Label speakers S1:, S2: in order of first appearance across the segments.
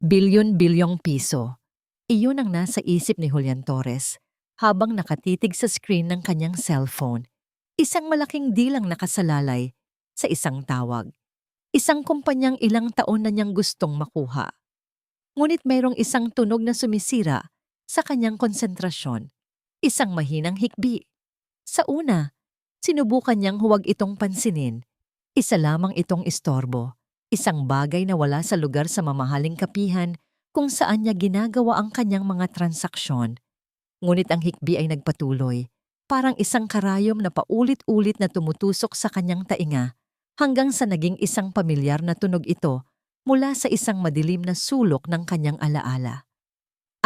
S1: Bilyon-bilyong piso. Iyon ang nasa isip ni Julian Torres habang nakatitig sa screen ng kanyang cellphone. Isang malaking dilang nakasalalay sa isang tawag. Isang kumpanyang ilang taon na niyang gustong makuha. Ngunit mayroong isang tunog na sumisira sa kanyang konsentrasyon. Isang mahinang hikbi. Sa una, sinubukan niyang huwag itong pansinin. Isa lamang itong istorbo. Isang bagay na wala sa lugar sa mamahaling kapihan kung saan niya ginagawa ang kanyang mga transaksyon. Ngunit ang hikbi ay nagpatuloy, parang isang karayom na paulit-ulit na tumutusok sa kanyang tainga hanggang sa naging isang pamilyar na tunog ito mula sa isang madilim na sulok ng kanyang alaala.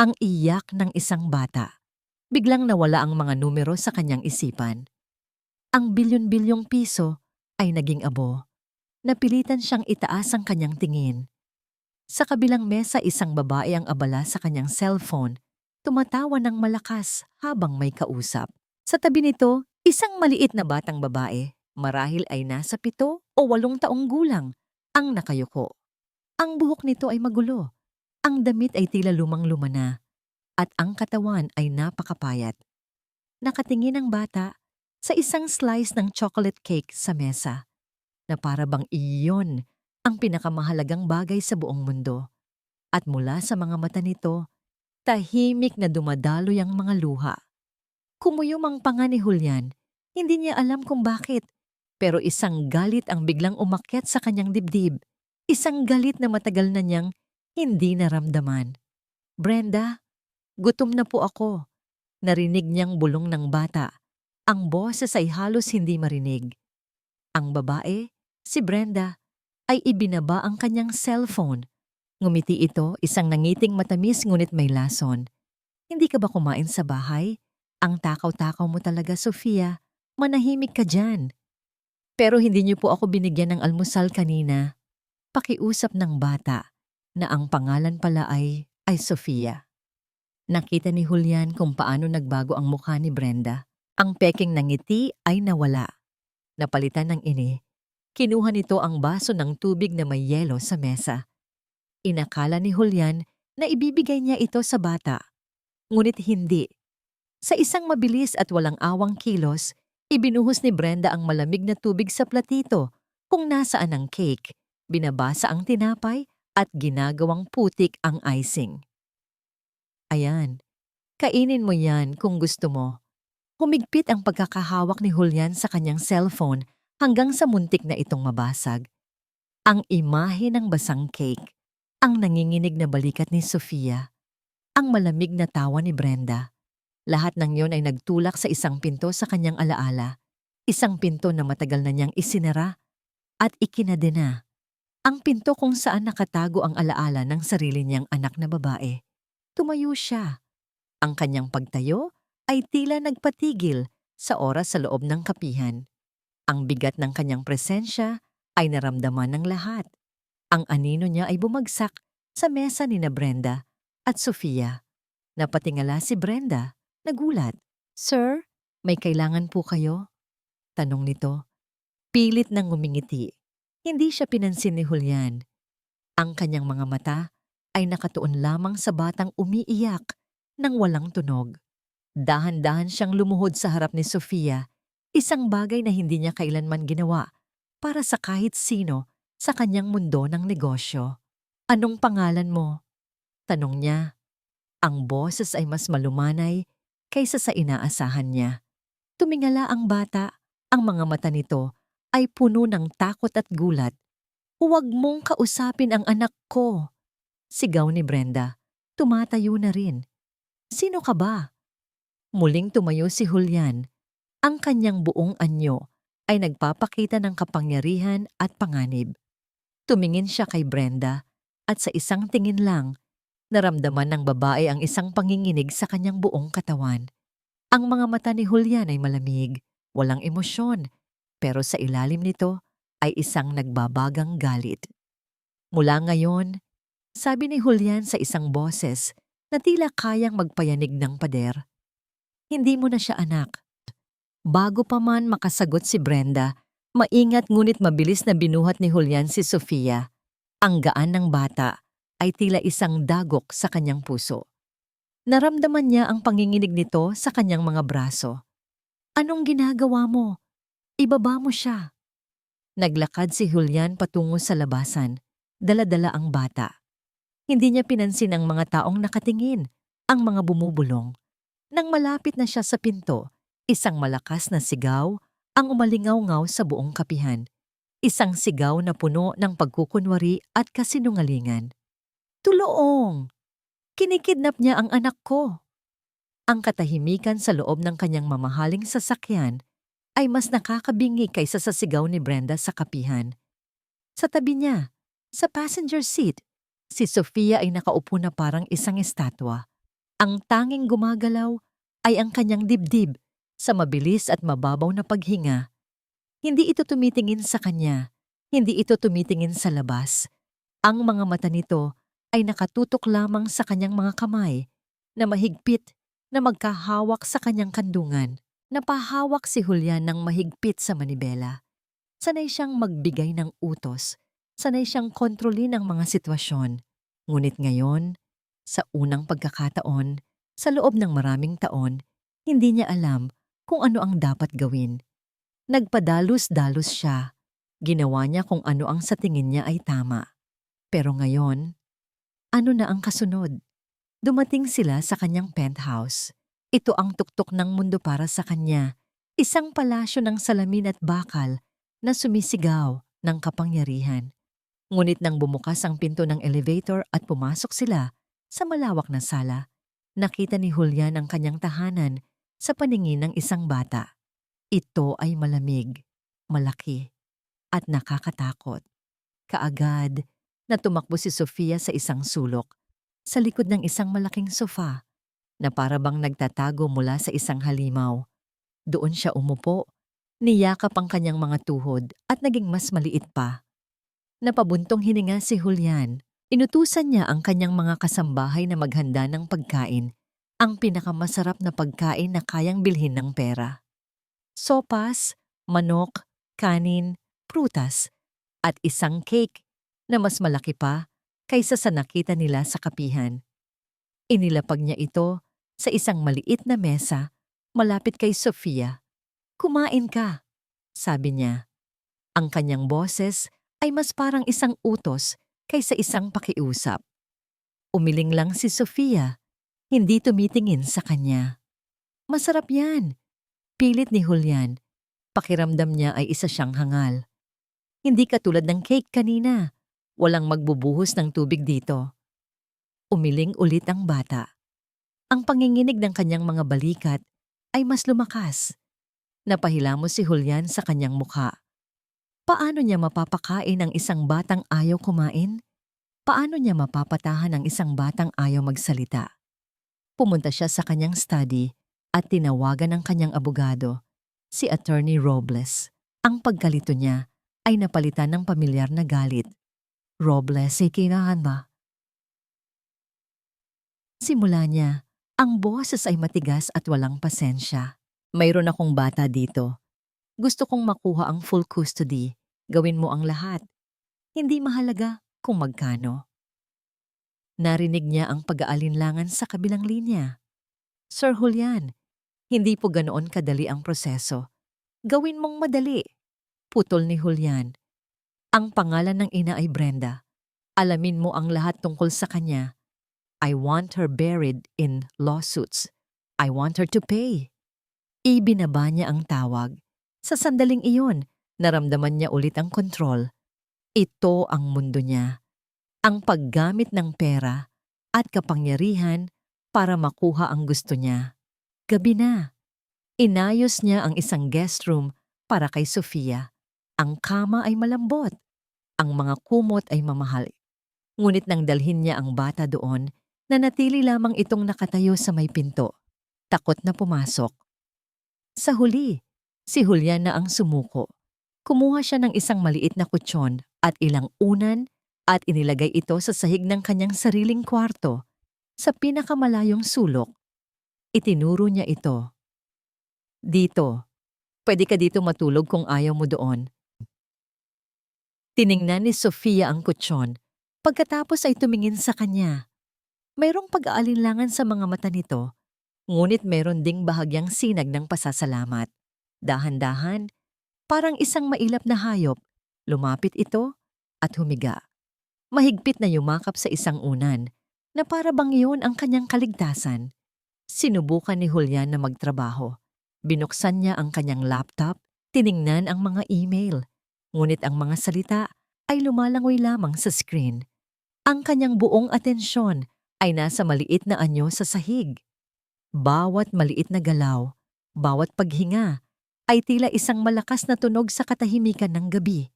S1: Ang iyak ng isang bata. Biglang nawala ang mga numero sa kanyang isipan. Ang bilyon-bilyong piso ay naging abo. Napilitan siyang itaas ang kanyang tingin. Sa kabilang mesa isang babae ang abala sa kanyang cellphone, tumatawa ng malakas habang may kausap. Sa tabi nito, isang maliit na batang babae, marahil ay nasa 7 o 8 taong gulang, ang nakayuko. Ang buhok nito ay magulo, ang damit ay tila lumang-luma na, at ang katawan ay napakapayat. Nakatingin ang bata sa isang slice ng chocolate cake sa mesa, na para bang iyon ang pinakamahalagang bagay sa buong mundo. At mula sa mga mata nito, tahimik na dumadaloy ang mga luha. Kumuyom ang panga ni Julian. Hindi niya alam kung bakit, pero isang galit ang biglang umakyat sa kanyang dibdib. Isang galit na matagal na niyang hindi naramdaman. "Brenda, gutom na po ako." Narinig niyang bulong ng bata. Ang boses ay halos hindi marinig. Ang babae, si Brenda, ay ibinaba ang kanyang cellphone. Ngumiti ito, isang nangiting matamis ngunit may lason. "Hindi ka ba kumain sa bahay? Ang takaw-takaw mo talaga, Sofia. Manahimik ka dyan." "Pero hindi niyo po ako binigyan ng almusal kanina." Pakiusap ng bata na ang pangalan pala ay Sofia. Nakita ni Julian kung paano nagbago ang mukha ni Brenda. Ang peking ng ngiti ay nawala. Napalitan ng ini. Kinuha nito ang baso ng tubig na may yelo sa mesa. Inakala ni Julian na ibibigay niya ito sa bata. Ngunit hindi. Sa isang mabilis at walang awang kilos, ibinuhos ni Brenda ang malamig na tubig sa platito kung nasaan ang cake, binabasa ang tinapay at ginagawang putik ang icing. "Ayan, kainin mo yan kung gusto mo." Humigpit ang pagkakahawak ni Julian sa kanyang cellphone hanggang sa muntik na itong mabasag. Ang imahe ng basang cake, ang nanginginig na balikat ni Sofia, ang malamig na tawa ni Brenda. Lahat ng yon ay nagtulak sa isang pinto sa kanyang alaala. Isang pinto na matagal na niyang isinara at ikinadena. Ang pinto kung saan nakatago ang alaala ng sarili niyang anak na babae. Tumayo siya. Ang kanyang pagtayo ay tila nagpatigil sa oras sa loob ng kapihan. Ang bigat ng kanyang presensya ay naramdaman ng lahat. Ang anino niya ay bumagsak sa mesa ni na Brenda at Sofia. Napatingala si Brenda, nagulat. "Sir, may kailangan po kayo?" tanong nito. Pilit nang ngumingiti. Hindi siya pinansin ni Julian. Ang kanyang mga mata ay nakatuon lamang sa batang umiiyak nang walang tunog. Dahan-dahan siyang lumuhod sa harap ni Sofia, isang bagay na hindi niya kailanman ginawa para sa kahit sino sa kanyang mundo ng negosyo. "Anong pangalan mo?" tanong niya. Ang boses ay mas malumanay kaysa sa inaasahan niya. Tumingala ang bata, ang mga mata nito ay puno ng takot at gulat. "Huwag mong kausapin ang anak ko," sigaw ni Brenda. Tumatayo na rin. "Sino ka ba?" Muling tumayo si Julian. Ang kanyang buong anyo ay nagpapakita ng kapangyarihan at panganib. Tumingin siya kay Brenda at sa isang tingin lang, naramdaman ng babae ang isang panginginig sa kanyang buong katawan. Ang mga mata ni Julian ay malamig, walang emosyon, pero sa ilalim nito ay isang nagbabagang galit. "Mula ngayon," sabi ni Julian sa isang boses na tila kayang magpayanig ng pader, "hindi mo na siya anak." Bago pa man makasagot si Brenda, maingat ngunit mabilis na binuhat ni Julian si Sofia. Ang gaan ng bata, ay tila isang dagok sa kanyang puso. Naramdaman niya ang panginginig nito sa kanyang mga braso. Anong ginagawa mo? Ibaba mo siya. Naglakad si Julian patungo sa labasan, dala-dala ang bata. Hindi niya pinansin ang mga taong nakatingin, ang mga bumubulong. Nang malapit na siya sa pinto, isang malakas na sigaw ang umalingaw-ngaw sa buong kapihan. Isang sigaw na puno ng pagkukunwari at kasinungalingan. Tuloong! Kinikidnap niya ang anak ko! Ang katahimikan sa loob ng kanyang mamahaling sasakyan ay mas nakakabingi kaysa sa sigaw ni Brenda sa kapihan. Sa tabi niya, sa passenger seat, si Sofia ay nakaupo na parang isang estatwa. Ang tanging gumagalaw ay ang kanyang dibdib sa mabilis at mababaw na paghinga. Hindi ito tumitingin sa kanya, hindi ito tumitingin sa labas. Ang mga mata nito ay nakatutok lamang sa kanyang mga kamay na mahigpit na magkahawak sa kanyang kandungan. Napahawak si Julian ng mahigpit sa manibela. Sanay siyang magbigay ng utos, sanay siyang kontrolin ang mga sitwasyon. Ngunit ngayon, sa unang pagkakataon, sa loob ng maraming taon, hindi niya alam kung ano ang dapat gawin. Nagpadalos-dalos siya. Ginawa niya kung ano ang sa tingin niya ay tama. Pero ngayon, ano na ang kasunod? Dumating sila sa kanyang penthouse. Ito ang tuktok ng mundo para sa kanya. Isang palasyo ng salamin at bakal na sumisigaw ng kapangyarihan. Ngunit nang bumukas ang pinto ng elevator at pumasok sila sa malawak na sala, nakita ni Julian ang kanyang tahanan sa paningin ng isang bata. Ito ay malamig, malaki, at nakakatakot. Kaagad na tumakbo si Sofia sa isang sulok, sa likod ng isang malaking sofa na para bang nagtatago mula sa isang halimaw. Doon siya umupo, niyakap ang kanyang mga tuhod at naging mas maliit pa. Napabuntong hininga si Julian. Inutusan niya ang kanyang mga kasambahay na maghanda ng pagkain, ang pinakamasarap na pagkain na kayang bilhin ng pera. Sopas, manok, kanin, prutas, at isang cake na mas malaki pa kaysa sa nakita nila sa kapihan. Inilapag niya ito sa isang maliit na mesa malapit kay Sofia. Kumain ka, sabi niya. Ang kanyang boses ay mas parang isang utos kaysa isang pakiusap. Umiling lang si Sofia, hindi tumitingin sa kanya. Masarap yan, pilit ni Julian. Pakiramdam niya ay isa siyang hangal. Hindi katulad ng cake kanina, walang magbubuhos ng tubig dito. Umiling ulit ang bata. Ang panginginig ng kanyang mga balikat ay mas lumakas. Napahilamos si Julian sa kanyang mukha. Paano niya mapapakain ang isang batang ayaw kumain? Paano niya mapapatahan ang isang batang ayaw magsalita? Pumunta siya sa kanyang study at tinawagan ang kanyang abogado, si Attorney Robles. Ang pagkalito niya ay napalitan ng pamilyar na galit. Robles, kinahan ba? Simula niya, ang boses ay matigas at walang pasensya. Mayroon akong bata dito. Gusto kong makuha ang full custody. Gawin mo ang lahat. Hindi mahalaga kung magkano. Narinig niya ang pag-aalinlangan sa kabilang linya. Sir Julian, hindi po ganoon kadali ang proseso. Gawin mong madali. Putol ni Julian. Ang pangalan ng ina ay Brenda. Alamin mo ang lahat tungkol sa kanya. I want her buried in lawsuits. I want her to pay. Ibinaba niya ang tawag. Sa sandaling iyon, naramdaman niya ulit ang kontrol. Ito ang mundo niya. Ang paggamit ng pera at kapangyarihan para makuha ang gusto niya. Gabi na. Inayos niya ang isang guest room para kay Sofia. Ang kama ay malambot. Ang mga kumot ay mamahal. Ngunit nang dalhin niya ang bata doon, nanatili lamang itong nakatayo sa may pinto. Takot na pumasok. Sa huli, si Julian na ang sumuko. Kumuha siya ng isang maliit na kutsyon at ilang unan at inilagay ito sa sahig ng kanyang sariling kwarto. Sa pinakamalayong sulok, itinuro niya ito. Dito, pwede ka dito matulog kung ayaw mo doon. Tiningnan ni Sofia ang kutsyon. Pagkatapos ay tumingin sa kanya. Mayroong pag-aalinlangan sa mga mata nito, ngunit mayroon ding bahagyang sinag ng pasasalamat. Dahan-dahan, parang isang mailap na hayop, lumapit ito at humiga. Mahigpit na yumakap sa isang unan na para bang iyon ang kanyang kaligtasan. Sinubukan ni Julian na magtrabaho. Binuksan niya ang kanyang laptop, tiningnan ang mga email. Ngunit ang mga salita ay lumalangoy lamang sa screen. Ang kanyang buong atensyon ay nasa maliit na anyo sa sahig. Bawat maliit na galaw, bawat paghinga, ay tila isang malakas na tunog sa katahimikan ng gabi.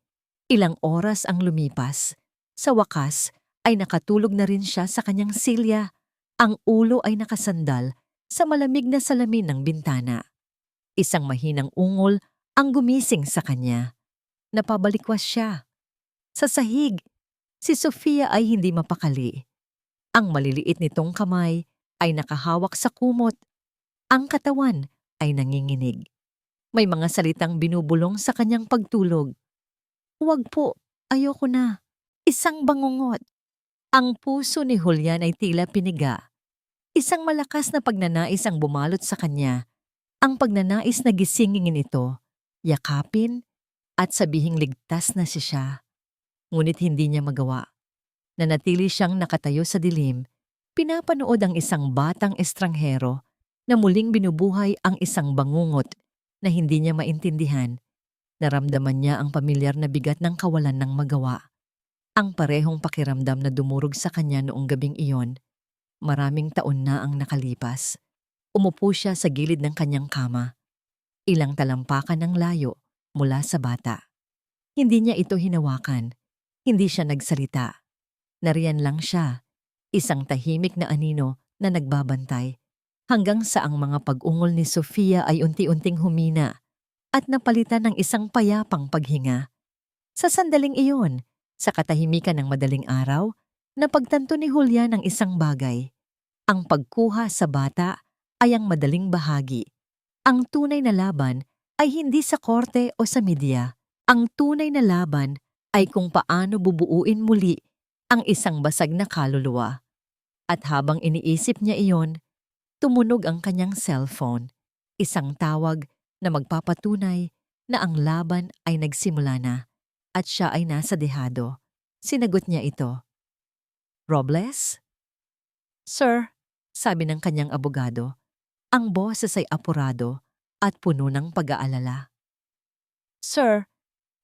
S1: Ilang oras ang lumipas. Sa wakas, ay nakatulog na rin siya sa kanyang silya. Ang ulo ay nakasandal sa malamig na salamin ng bintana. Isang mahinang ungol ang gumising sa kanya. Napabalikwas siya. Sa sahig, si Sofia ay hindi mapakali. Ang maliliit nitong kamay ay nakahawak sa kumot. Ang katawan ay nanginginig. May mga salitang binubulong sa kanyang pagtulog. "Huwag po, ayoko na. Isang bangungot." Ang puso ni Julian ay tila piniga. Isang malakas na pagnanais ang bumalot sa kanya. Ang pagnanais na gisingin ito, yakapin, at sabihing ligtas na siya. Ngunit hindi niya magawa. Nanatili siyang nakatayo sa dilim, pinapanood ang isang batang estranghero na muling binubuhay ang isang bangungot na hindi niya maintindihan. Naramdaman niya ang pamilyar na bigat ng kawalan ng magawa. Ang parehong pakiramdam na dumurog sa kanya noong gabing iyon. Maraming taon na ang nakalipas. Umupo siya sa gilid ng kanyang kama. Ilang talampakan ng layo mula sa bata. Hindi niya ito hinawakan. Hindi siya nagsalita. Nariyan lang siya, isang tahimik na anino na nagbabantay, hanggang sa ang mga pag-ungol ni Sofia ay unti-unting humina at napalitan ng isang payapang paghinga. Sa sandaling iyon, sa katahimikan ng madaling araw, napagtanto ni Julian ang isang bagay. Ang pagkuha sa bata ay ang madaling bahagi. Ang tunay na laban ay hindi sa korte o sa media. Ang tunay na laban ay kung paano bubuuin muli ang isang basag na kaluluwa. At habang iniisip niya iyon, tumunog ang kanyang cellphone. Isang tawag na magpapatunay na ang laban ay nagsimula na at siya ay nasa dehado. Sinagot niya ito. "Robles?" "Sir," sabi ng kanyang abogado. Ang boses ay apurado at puno ng pag-aalala. "Sir,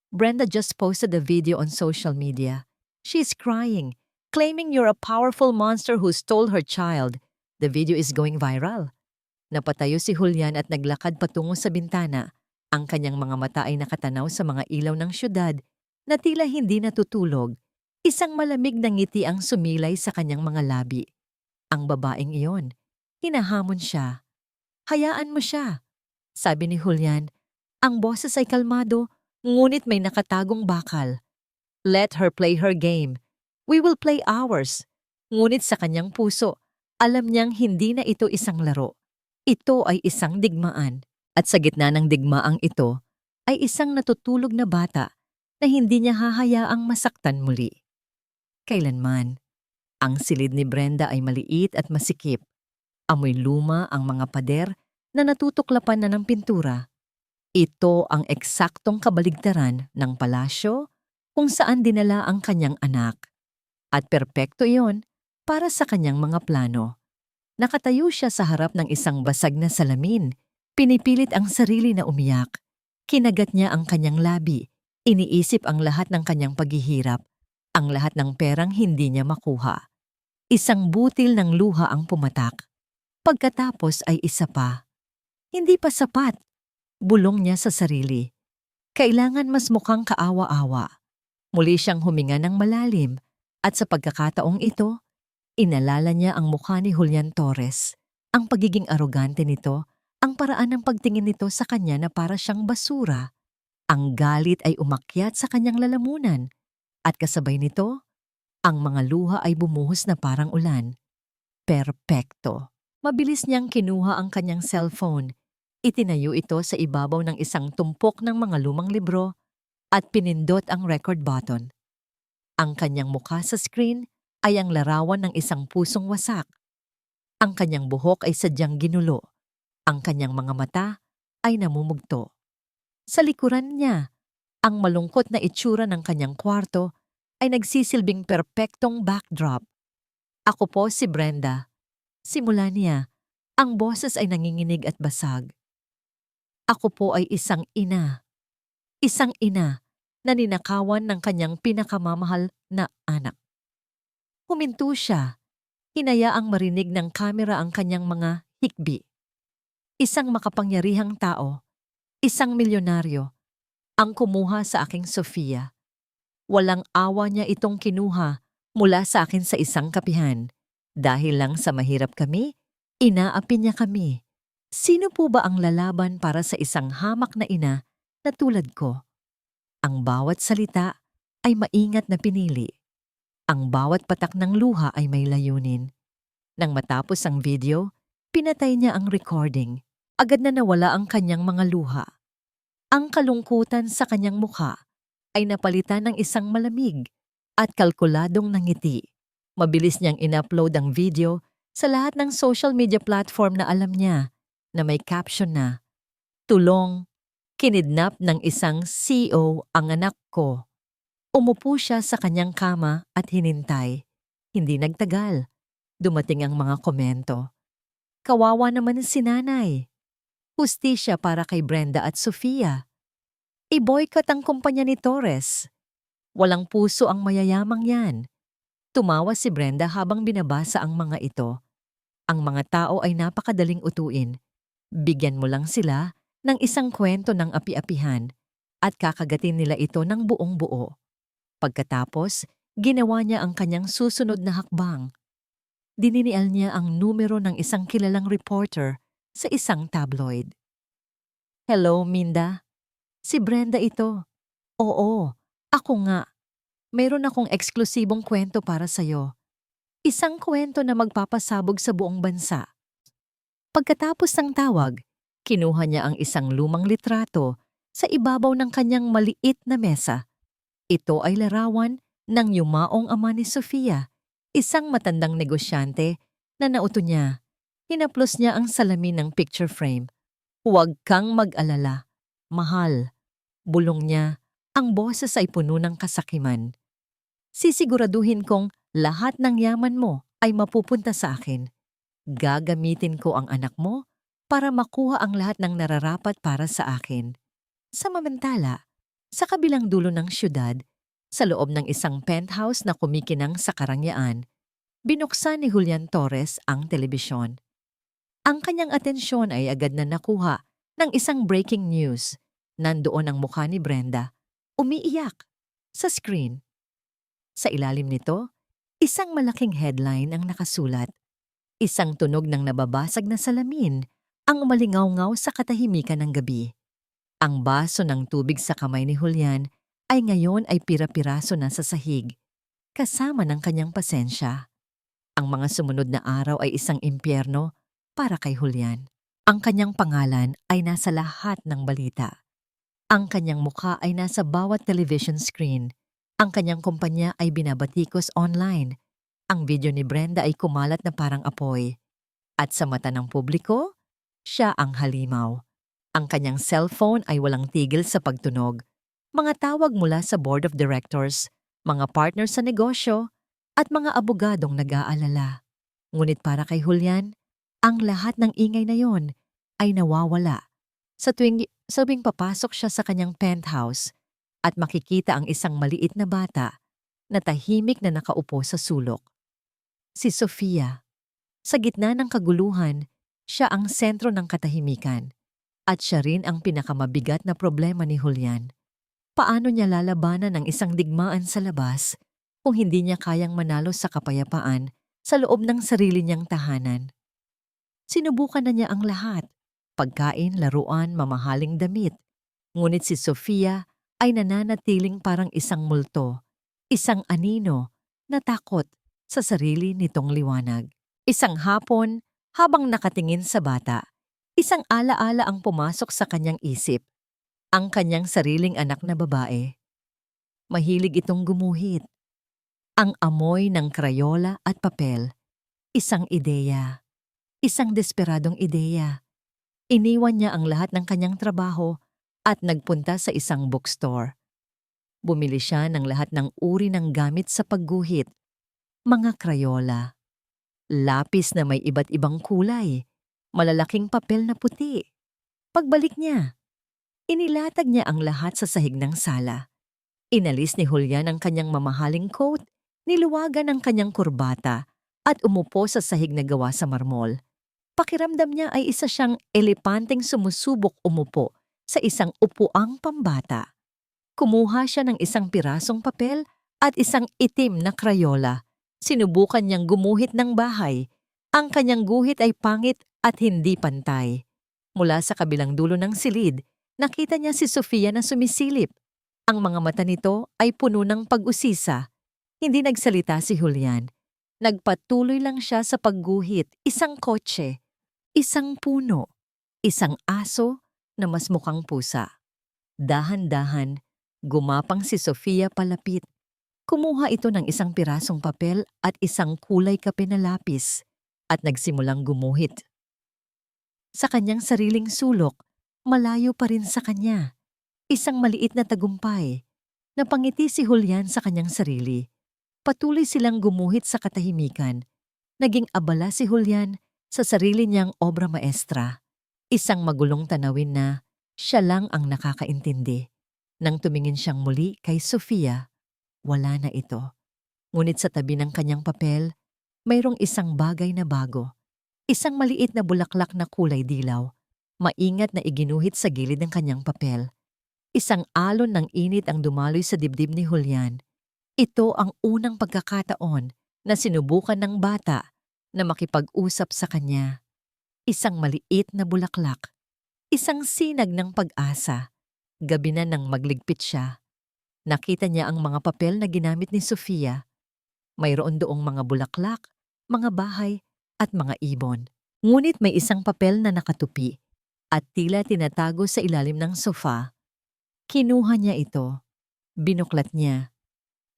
S1: Brenda just posted a video on social media. She's crying, claiming you're a powerful monster who stole her child. The video is going viral." Napatayo si Julian at naglakad patungo sa bintana. Ang kanyang mga mata ay nakatanaw sa mga ilaw ng syudad na tila hindi natutulog. Isang malamig na ngiti ang sumilay sa kanyang mga labi. Ang babaeng iyon, hinahamon siya. "Hayaan mo siya," sabi ni Julian. Ang boses ay kalmado, ngunit may nakatagong bakal. "Let her play her game. We will play ours." Ngunit sa kanyang puso, alam niyang hindi na ito isang laro. Ito ay isang digmaan. At sa gitna ng digmaang ito, ay isang natutulog na bata na hindi niya hahayaang masaktan muli. Kailanman, ang silid ni Brenda ay maliit at masikip. Amoy luma ang mga pader na natutuklapan na ng pintura. Ito ang eksaktong kabaligtaran ng palasyo kung saan dinala ang kanyang anak. At perpekto iyon para sa kanyang mga plano. Nakatayo siya sa harap ng isang basag na salamin. Pinipilit ang sarili na umiyak. Kinagat niya ang kanyang labi. Iniisip ang lahat ng kanyang paghihirap. Ang lahat ng perang hindi niya makuha. Isang butil ng luha ang pumatak. Pagkatapos ay isa pa. Hindi pa sapat. Bulong niya sa sarili. Kailangan mas mukhang kaawa-awa. Muli siyang huminga ng malalim at sa pagkakataong ito, inalala niya ang mukha ni Julian Torres. Ang pagiging arogante nito, ang paraan ng pagtingin nito sa kanya na para siyang basura. Ang galit ay umakyat sa kanyang lalamunan at kasabay nito, ang mga luha ay bumuhos na parang ulan. Perpekto. Mabilis niyang kinuha ang kanyang cellphone. Itinayo ito sa ibabaw ng isang tumpok ng mga lumang libro at pinindot ang record button. Ang kanyang mukha sa screen ay ang larawan ng isang pusong wasak. Ang kanyang buhok ay sadyang ginulo. Ang kanyang mga mata ay namumugto. Sa likuran niya, ang malungkot na itsura ng kanyang kwarto ay nagsisilbing perpektong backdrop. Ako po si Brenda. Simula niya, ang boses ay nanginginig at basag. Ako po ay isang ina. Isang ina na ninakawan ng kanyang pinakamamahal na anak. Huminto siya. Hinayaang marinig ng kamera ang kanyang mga hikbi. Isang makapangyarihang tao, isang milyonaryo, ang kumuha sa aking Sofia. Walang awa niya itong kinuha mula sa akin sa isang kapihan. Dahil lang sa mahirap kami, inaapi niya kami. Sino po ba ang lalaban para sa isang hamak na ina na tulad ko? Ang bawat salita ay maingat na pinili. Ang bawat patak ng luha ay may layunin. Nang matapos ang video, pinatay niya ang recording. Agad na nawala ang kanyang mga luha. Ang kalungkutan sa kanyang mukha ay napalitan ng isang malamig at kalkuladong ngiti. Mabilis niyang in-upload ang video sa lahat ng social media platform na alam niya na may caption na, "Tulong, kinidnap ng isang CEO ang anak ko." Umupo siya sa kanyang kama at hinintay. Hindi nagtagal. Dumating ang mga komento. Kawawa naman si nanay. Hustisya para kay Brenda at Sofia. I-boycott ang kumpanya ni Torres. Walang puso ang mayayamang yan. Tumawa si Brenda habang binabasa ang mga ito. Ang mga tao ay napakadaling utuin. Bigyan mo lang sila ng isang kwento ng api-apihan at kakagatin nila ito ng buong buo. Pagkatapos, ginawa niya ang kanyang susunod na hakbang. Dininial niya ang numero ng isang kilalang reporter sa isang tabloid. "Hello, Minda. Si Brenda ito." "Oo, ako nga. Mayroon akong eksklusibong kwento para sa'yo. Isang kwento na magpapasabog sa buong bansa." Pagkatapos ng tawag, kinuha niya ang isang lumang litrato sa ibabaw ng kanyang maliit na mesa. Ito ay larawan ng yumaong ama ni Sofia, isang matandang negosyante na nauto niya. Hinaplos niya ang salamin ng picture frame. "Huwag kang mag-alala. Mahal." Bulong niya, ang boses ay puno ng kasakiman. "Sisiguraduhin kong lahat ng yaman mo ay mapupunta sa akin. Gagamitin ko ang anak mo para makuha ang lahat ng nararapat para sa akin." Samantala, sa kabilang dulo ng syudad, sa loob ng isang penthouse na kumikinang sa karangyaan, binuksan ni Julian Torres ang telebisyon. Ang kanyang atensyon ay agad na nakuha ng isang breaking news. Nandoon ang mukha ni Brenda, umiiyak, sa screen. Sa ilalim nito, isang malaking headline ang nakasulat. Isang tunog ng nababasag na salamin ang malingaw-ngaw sa katahimikan ng gabi. Ang baso ng tubig sa kamay ni Julian ay ngayon ay pira-piraso na sa sahig, kasama ng kanyang pasensya. Ang mga sumunod na araw ay isang impyerno para kay Julian. Ang kanyang pangalan ay nasa lahat ng balita. Ang kanyang mukha ay nasa bawat television screen. Ang kanyang kumpanya ay binabatikos online. Ang video ni Brenda ay kumalat na parang apoy. At sa mata ng publiko, siya ang halimaw. Ang kanyang cellphone ay walang tigil sa pagtunog. Mga tawag mula sa board of directors, mga partner sa negosyo, at mga abogadong nag-aalala. Ngunit para kay Julian, ang lahat ng ingay na yon ay nawawala. Sa tuwing papasok siya sa kanyang penthouse at makikita ang isang maliit na bata na tahimik na nakaupo sa sulok. Si Sofia. Sa gitna ng kaguluhan, siya ang sentro ng katahimikan. At siya rin ang pinakamabigat na problema ni Julian. Paano niya lalabanan ang isang digmaan sa labas kung hindi niya kayang manalo sa kapayapaan sa loob ng sarili niyang tahanan? Sinubukan na niya ang lahat. Pagkain, laruan, mamahaling damit. Ngunit si Sofia ay nananatiling parang isang multo, isang anino na takot sa sarili nitong liwanag. Isang hapon, habang nakatingin sa bata, isang alaala ang pumasok sa kanyang isip, ang kanyang sariling anak na babae. Mahilig itong gumuhit. Ang amoy ng krayola at papel, isang ideya, isang desperadong ideya. Iniwan niya ang lahat ng kanyang trabaho at nagpunta sa isang bookstore. Bumili siya ng lahat ng uri ng gamit sa pagguhit, mga krayola, lapis na may iba't ibang kulay, malalaking papel na puti. Pagbalik niya, inilatag niya ang lahat sa sahig ng sala. Inalis ni Julian ang kanyang mamahaling coat, niluwagan ang kanyang kurbata, at umupo sa sahig na gawa sa marmol. Pakiramdam niya ay isa siyang elepanteng sumusubok umupo sa isang upuang pambata. Kumuha siya ng isang pirasong papel at isang itim na krayola. Sinubukan niyang gumuhit ng bahay. Ang kanyang guhit ay pangit at hindi pantay. Mula sa kabilang dulo ng silid, nakita niya si Sofia na sumisilip. Ang mga mata nito ay puno ng pag-usisa. Hindi nagsalita si Julian. Nagpatuloy lang siya sa pagguhit, isang kotse, isang puno, isang aso na mas mukhang pusa. Dahan-dahan, gumapang si Sofia palapit. Kumuha ito ng isang pirasong papel at isang kulay kape na lapis at nagsimulang gumuhit. Sa kanyang sariling sulok, malayo pa rin sa kanya. Isang maliit na tagumpay. Napangiti si Julian sa kanyang sarili. Patuloy silang gumuhit sa katahimikan. Naging abala si Julian sa sarili niyang obra maestra. Isang magulong tanawin na siya lang ang nakakaintindi. Nang tumingin siyang muli kay Sofia, wala na ito. Ngunit sa tabi ng kanyang papel, mayroong isang bagay na bago. Isang maliit na bulaklak na kulay dilaw. Maingat na iginuhit sa gilid ng kanyang papel. Isang alon ng init ang dumaloy sa dibdib ni Julian. Ito ang unang pagkakataon na sinubukan ng bata na makipag-usap sa kanya. Isang maliit na bulaklak. Isang sinag ng pag-asa. Gabi na nang magligpit siya. Nakita niya ang mga papel na ginamit ni Sofia. Mayroon doong mga bulaklak, mga bahay, at mga ibon. Ngunit may isang papel na nakatupi at tila tinatago sa ilalim ng sofa. Kinuha niya ito, binuklat niya,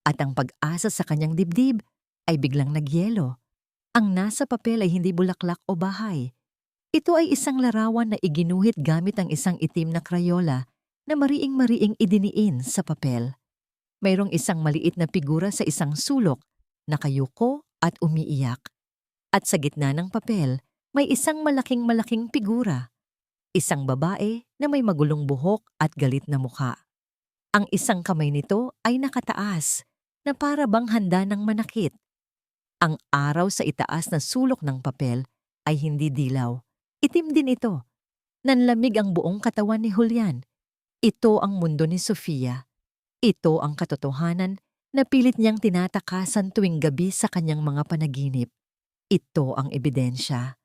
S1: at ang pag-asa sa kanyang dibdib ay biglang nagyelo. Ang nasa papel ay hindi bulaklak o bahay. Ito ay isang larawan na iginuhit gamit ang isang itim na krayola na mariing-mariing idiniin sa papel. Mayroong isang maliit na figura sa isang sulok, nakayuko at umiiyak. At sa gitna ng papel, may isang malaking-malaking figura. Isang babae na may magulong buhok at galit na mukha. Ang isang kamay nito ay nakataas, na para bang handa ng manakit. Ang araw sa itaas na sulok ng papel ay hindi dilaw. Itim din ito. Nanlamig ang buong katawan ni Julian. Ito ang mundo ni Sofia. Ito ang katotohanan na pilit niyang tinatakasan tuwing gabi sa kanyang mga panaginip. Ito ang ebidensya.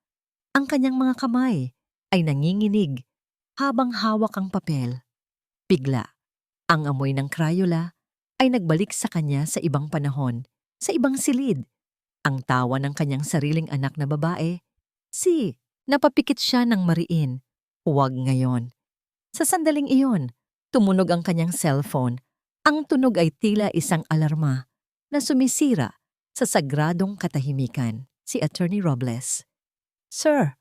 S1: Ang kanyang mga kamay ay nanginginig habang hawak ang papel. Bigla, ang amoy ng krayola ay nagbalik sa kanya sa ibang panahon, sa ibang silid. Ang tawa ng kanyang sariling anak na babae, napapikit siya ng mariin. Huwag ngayon. Sa sandaling iyon, tumunog ang kanyang cellphone. Ang tunog ay tila isang alarma na sumisira sa sagradong katahimikan. Si Attorney Robles. "Sir,"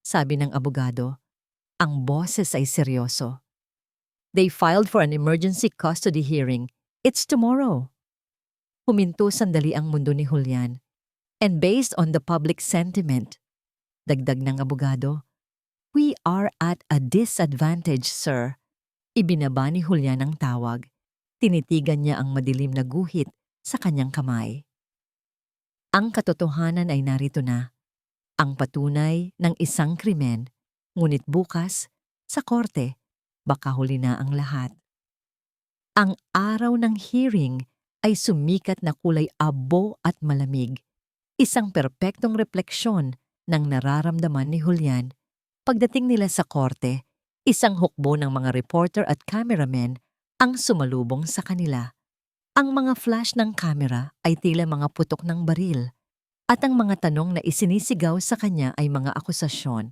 S1: sabi ng abogado, ang boses ay seryoso. "They filed for an emergency custody hearing. It's tomorrow." Huminto sandali ang mundo ni Julian. "And based on the public sentiment," dagdag ng abogado, "we are at a disadvantage, sir." Ibinaba ni Julian ang tawag. Tinitigan niya ang madilim na guhit sa kanyang kamay. Ang katotohanan ay narito na. Ang patunay ng isang krimen, ngunit bukas, sa korte, baka huli na ang lahat. Ang araw ng hearing ay sumikat na kulay abo at malamig. Isang perpektong refleksyon ng nararamdaman ni Julian. Pagdating nila sa korte, isang hukbo ng mga reporter at cameramen ang sumalubong sa kanila. Ang mga flash ng kamera ay tila mga putok ng baril at ang mga tanong na isinisigaw sa kanya ay mga akusasyon.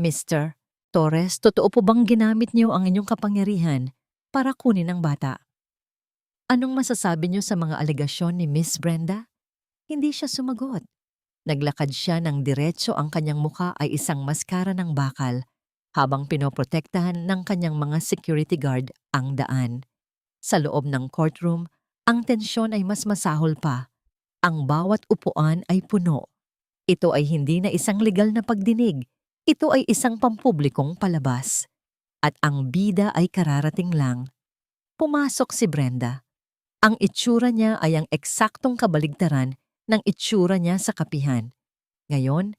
S1: "Mr. Torres, totoo po bang ginamit niyo ang inyong kapangyarihan para kunin ang bata?" Anong masasabi niyo sa mga alegasyon ni Miss Brenda? Hindi siya sumagot. Naglakad siya ng diretso, ang kanyang muka ay isang maskara ng bakal habang pinoprotektahan ng kanyang mga security guard ang daan. Sa loob ng courtroom, ang tensyon ay mas masahol pa. Ang bawat upuan ay puno. Ito ay hindi na isang legal na pagdinig. Ito ay isang pampublikong palabas. At ang bida ay kararating lang. Pumasok si Brenda. Ang itsura niya ay ang eksaktong kabaligtaran ng itsura niya sa kapihan. Ngayon,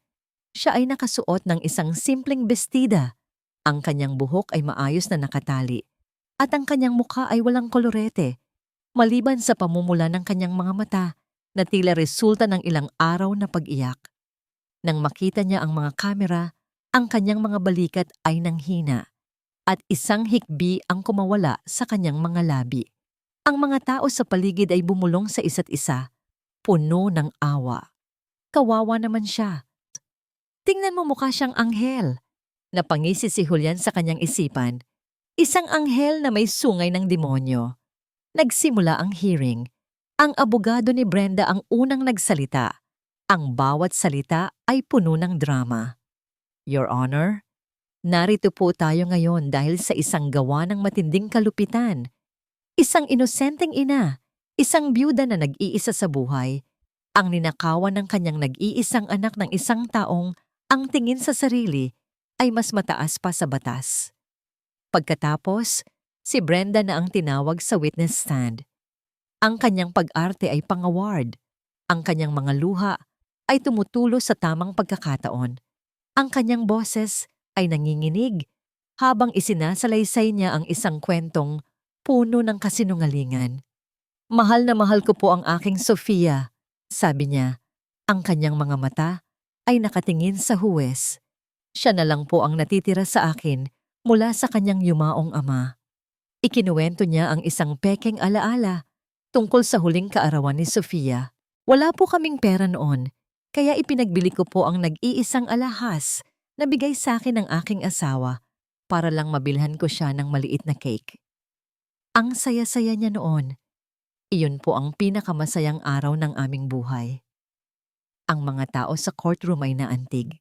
S1: siya ay nakasuot ng isang simpleng bestida. Ang kanyang buhok ay maayos na nakatali. At ang kanyang mukha ay walang kolorete, maliban sa pamumula ng kanyang mga mata na tila resulta ng ilang araw na pag-iyak. Nang makita niya ang mga kamera, ang kanyang mga balikat ay nanghina at isang hikbi ang kumawala sa kanyang mga labi. Ang mga tao sa paligid ay bumulong sa isa't isa, puno ng awa. Kawawa naman siya. Tingnan mo, mukha siyang anghel. Napangisi si Julian sa kanyang isipan. Isang anghel na may sungay ng demonyo. Nagsimula ang hearing. Ang abogado ni Brenda ang unang nagsalita. Ang bawat salita ay puno ng drama. Your Honor, narito po tayo ngayon dahil sa isang gawa ng matinding kalupitan. Isang inosenteng ina, isang byuda na nag-iisa sa buhay, ang ninakawan ng kanyang nag-iisang anak ng isang taong ang tingin sa sarili ay mas mataas pa sa batas. Pagkatapos, si Brenda na ang tinawag sa witness stand. Ang kanyang pag-arte ay pang-award. Ang kanyang mga luha ay tumutulo sa tamang pagkakataon. Ang kanyang boses ay nanginginig habang isinasalaysay niya ang isang kwentong puno ng kasinungalingan. Mahal na mahal ko po ang aking Sofia, sabi niya. Ang kanyang mga mata ay nakatingin sa huwes. Siya na lang po ang natitira sa akin mula sa kanyang yumaong ama. Ikinuwento niya ang isang pekeng alaala tungkol sa huling kaarawan ni Sofia. Wala po kaming pera noon, kaya ipinagbili ko po ang nag-iisang alahas na bigay sa akin ng aking asawa para lang mabilhan ko siya ng maliit na cake. Ang saya-saya niya noon. Iyon po ang pinakamasayang araw ng aming buhay. Ang mga tao sa courtroom ay naantig.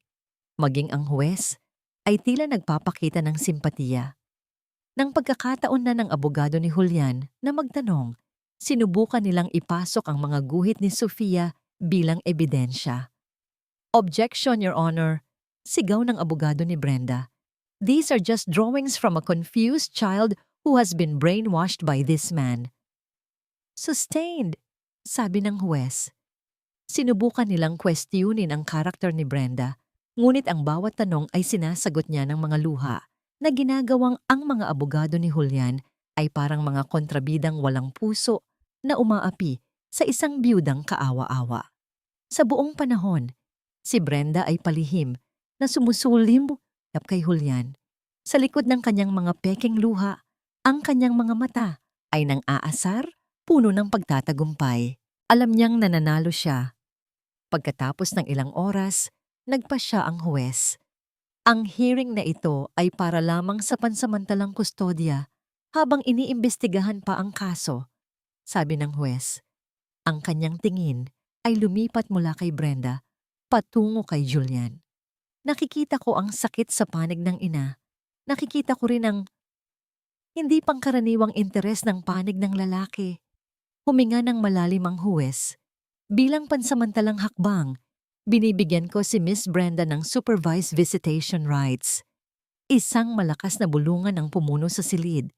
S1: Maging ang huwes ay tila nagpapakita ng simpatiya. Nang pagkakataon na ng abogado ni Julian na magtanong, sinubukan nilang ipasok ang mga guhit ni Sofia bilang ebidensya. Objection, Your Honor, sigaw ng abogado ni Brenda. These are just drawings from a confused child who has been brainwashed by this man. Sustained, sabi ng huwes. Sinubukan nilang questionin ang karakter ni Brenda, ngunit ang bawat tanong ay sinasagot niya ng mga luha na ginagawang ang mga abogado ni Julian ay parang mga kontrabidang walang puso na umaapi sa isang biyudang kaawa-awa. Sa buong panahon, si Brenda ay palihim na sumusulim kay Julian. Sa likod ng kanyang mga pekeng luha, ang kanyang mga mata ay nang aasar, puno ng pagtatagumpay. Alam niyang nananalo siya. Pagkatapos ng ilang oras, nagpa siya ang huwes. Ang hearing na ito ay para lamang sa pansamantalang kustodya habang iniimbestigahan pa ang kaso, sabi ng huwes. Ang kanyang tingin ay lumipat mula kay Brenda patungo kay Julian. Nakikita ko ang sakit sa panig ng ina. Nakikita ko rin ang hindi pangkaraniwang interes ng panig ng lalaki. Huminga ng malalim ang huwes. Bilang pansamantalang hakbang, binibigyan ko si Miss Brenda ng supervised visitation rights. Isang malakas na bulungan ang pumuno sa silid.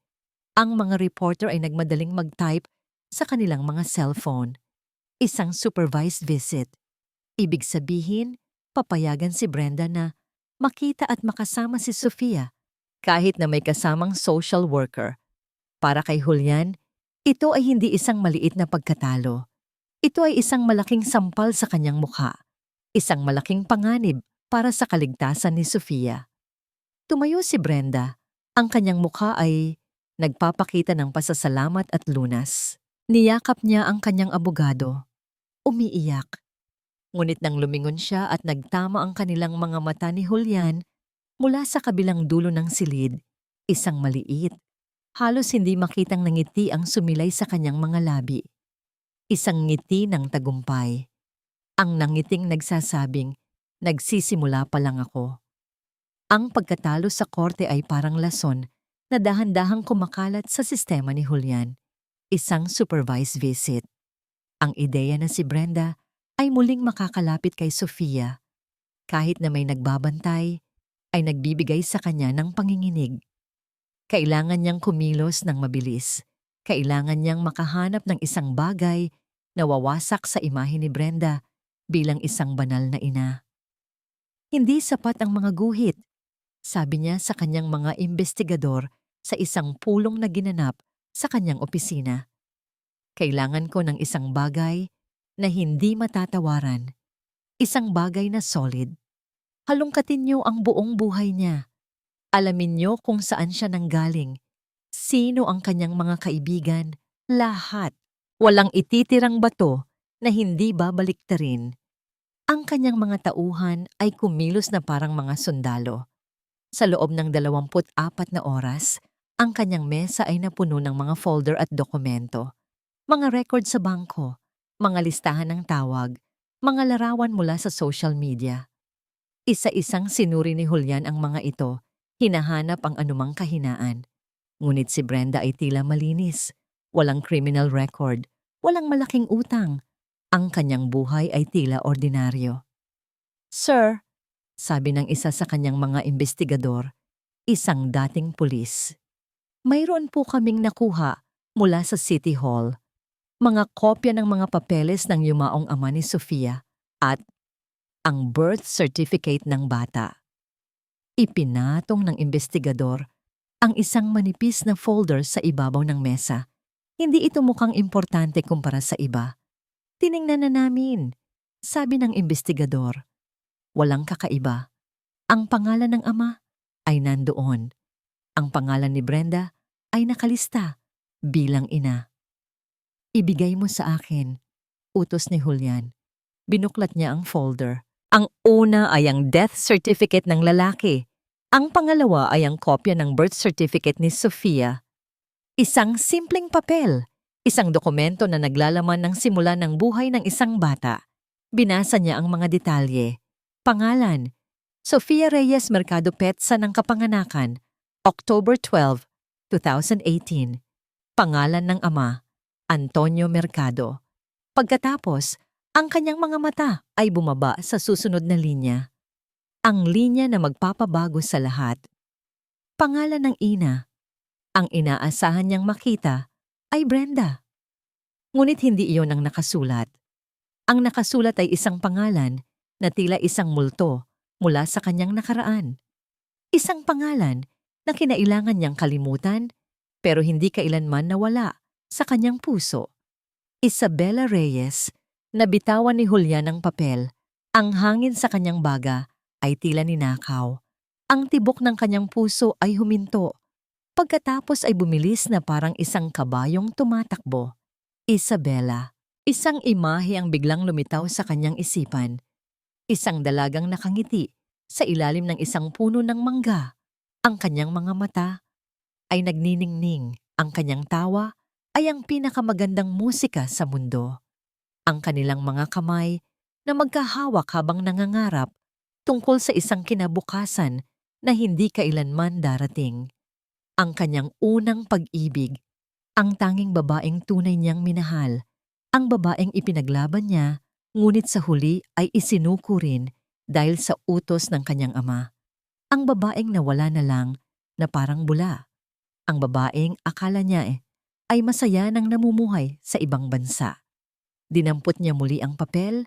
S1: Ang mga reporter ay nagmadaling mag-type sa kanilang mga cellphone. Isang supervised visit. Ibig sabihin, papayagan si Brenda na makita at makasama si Sofia kahit na may kasamang social worker. Para kay Julian, ito ay hindi isang maliit na pagkatalo. Ito ay isang malaking sampal sa kanyang mukha. Isang malaking panganib para sa kaligtasan ni Sofia. Tumayo si Brenda. Ang kanyang mukha ay nagpapakita ng pasasalamat at lunas. Niyakap niya ang kanyang abogado. Umiiyak. Ngunit nang lumingon siya at nagtama ang kanilang mga mata ni Julian, mula sa kabilang dulo ng silid, isang maliit, Halos hindi makitang nangiti ang sumilay sa kanyang mga labi. Isang ngiti ng tagumpay. Ang nangiting nagsasabing, nagsisimula pa lang ako. Ang pagkatalo sa korte ay parang lason na dahan-dahang kumakalat sa sistema ni Julian. Isang supervised visit. Ang ideya na si Brenda ay muling makakalapit kay Sofia. Kahit na may nagbabantay, ay nagbibigay sa kanya ng panginginig. Kailangan niyang kumilos ng mabilis. Kailangan niyang makahanap ng isang bagay na wawasak sa imahe ni Brenda bilang isang banal na ina. Hindi sapat ang mga guhit, sabi niya sa kanyang mga investigador sa isang pulong na ginanap sa kanyang opisina. Kailangan ko ng isang bagay na hindi matatawaran. Isang bagay na solid. Halungkatin niyo ang buong buhay niya. Alamin niyo kung saan siya nanggaling. Sino ang kanyang mga kaibigan. Lahat. Walang ititirang bato na hindi babaliktarin. Ang kanyang mga tauhan ay kumilos na parang mga sundalo. Sa loob ng 24 na oras, ang kanyang mesa ay napuno ng mga folder at dokumento. Mga record sa bangko, mga listahan ng tawag, mga larawan mula sa social media. Isa-isang sinuri ni Julian ang mga ito, hinahanap ang anumang kahinaan. Ngunit si Brenda ay tila malinis. Walang criminal record, walang malaking utang. Ang kanyang buhay ay tila ordinaryo. Sir, sabi ng isa sa kanyang mga investigador, isang dating pulis. Mayroon po kaming nakuha mula sa City Hall. Mga kopya ng mga papeles ng yumaong ama ni Sofia at ang birth certificate ng bata. Ipinatong ng investigador ang isang manipis na folder sa ibabaw ng mesa. Hindi ito mukhang importante kumpara sa iba. Tiningnan na namin, sabi ng investigador. Walang kakaiba. Ang pangalan ng ama ay nandoon. Ang pangalan ni Brenda ay nakalista bilang ina. Ibigay mo sa akin, utos ni Julian. Binuklat niya ang folder. Ang una ay ang death certificate ng lalaki. Ang pangalawa ay ang kopya ng birth certificate ni Sofia. Isang simpleng papel. Isang dokumento na naglalaman ng simula ng buhay ng isang bata. Binasa niya ang mga detalye. Pangalan, Sofia Reyes Mercado Petsa ng kapanganakan, October 12, 2018. Pangalan ng ama, Antonio Mercado. Pagkatapos, ang kanyang mga mata ay bumaba sa susunod na linya. Ang linya na magpapabago sa lahat. Pangalan ng ina. Ang inaasahan niyang makita ay Brenda. Ngunit hindi iyon ang nakasulat. Ang nakasulat ay isang pangalan na tila isang multo mula sa kanyang nakaraan. Isang pangalan na kinailangan niyang kalimutan pero hindi kailanman nawala sa kanyang puso. Isabela Reyes. Nabitawan ni Julian ang papel. Ang hangin sa kanyang baga ay tila ninakaw. Ang tibok ng kanyang puso ay huminto. Pagkatapos ay bumilis na parang isang kabayong tumatakbo. Isabela. Isang imahe ang biglang lumitaw sa kanyang isipan. Isang dalagang nakangiti sa ilalim ng isang puno ng mangga. Ang kanyang mga mata ay nagniningning. Ang kanyang tawa ay ang pinakamagandang musika sa mundo. Ang kanilang mga kamay na magkahawak habang nangangarap tungkol sa isang kinabukasan na hindi kailanman darating. Ang kanyang unang pag-ibig, ang tanging babaeng tunay niyang minahal, ang babaeng ipinaglaban niya, ngunit sa huli ay isinuko rin dahil sa utos ng kanyang ama. Ang babaeng nawala na lang na parang bula. Ang babaeng akala niya ay masaya nang namumuhay sa ibang bansa. Dinampot niya muli ang papel,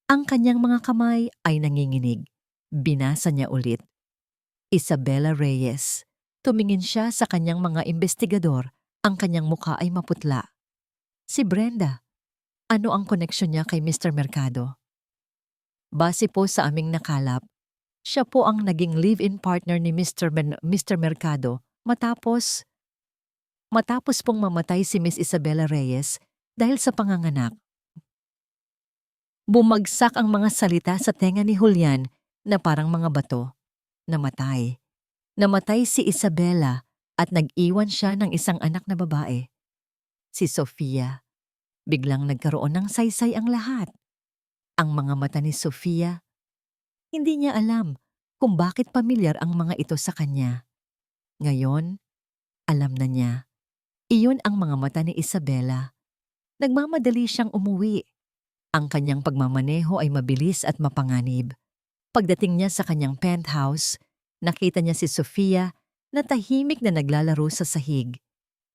S1: ang kanyang mga kamay ay nanginginig. Binasa niya ulit. Isabela Reyes. Tumingin siya sa kanyang mga investigador, ang kanyang mukha ay maputla. Si Brenda. Ano ang koneksyon niya kay Mr. Mercado? Base po sa aming nakalap, siya po ang naging live-in partner ni Mr. Mercado matapos pong mamatay si Miss Isabela Reyes dahil sa panganganak. Bumagsak ang mga salita sa tenga ni Julian na parang mga bato. Namatay. Namatay si Isabela at nag-iwan siya ng isang anak na babae, si Sofia. Biglang nagkaroon ng saysay ang lahat. Ang mga mata ni Sofia, hindi niya alam kung bakit pamilyar ang mga ito sa kanya. Ngayon, alam na niya. Iyon ang mga mata ni Isabela. Nagmamadali siyang umuwi. Ang kanyang pagmamaneho ay mabilis at mapanganib. Pagdating niya sa kanyang penthouse, nakita niya si Sofia na tahimik na naglalaro sa sahig.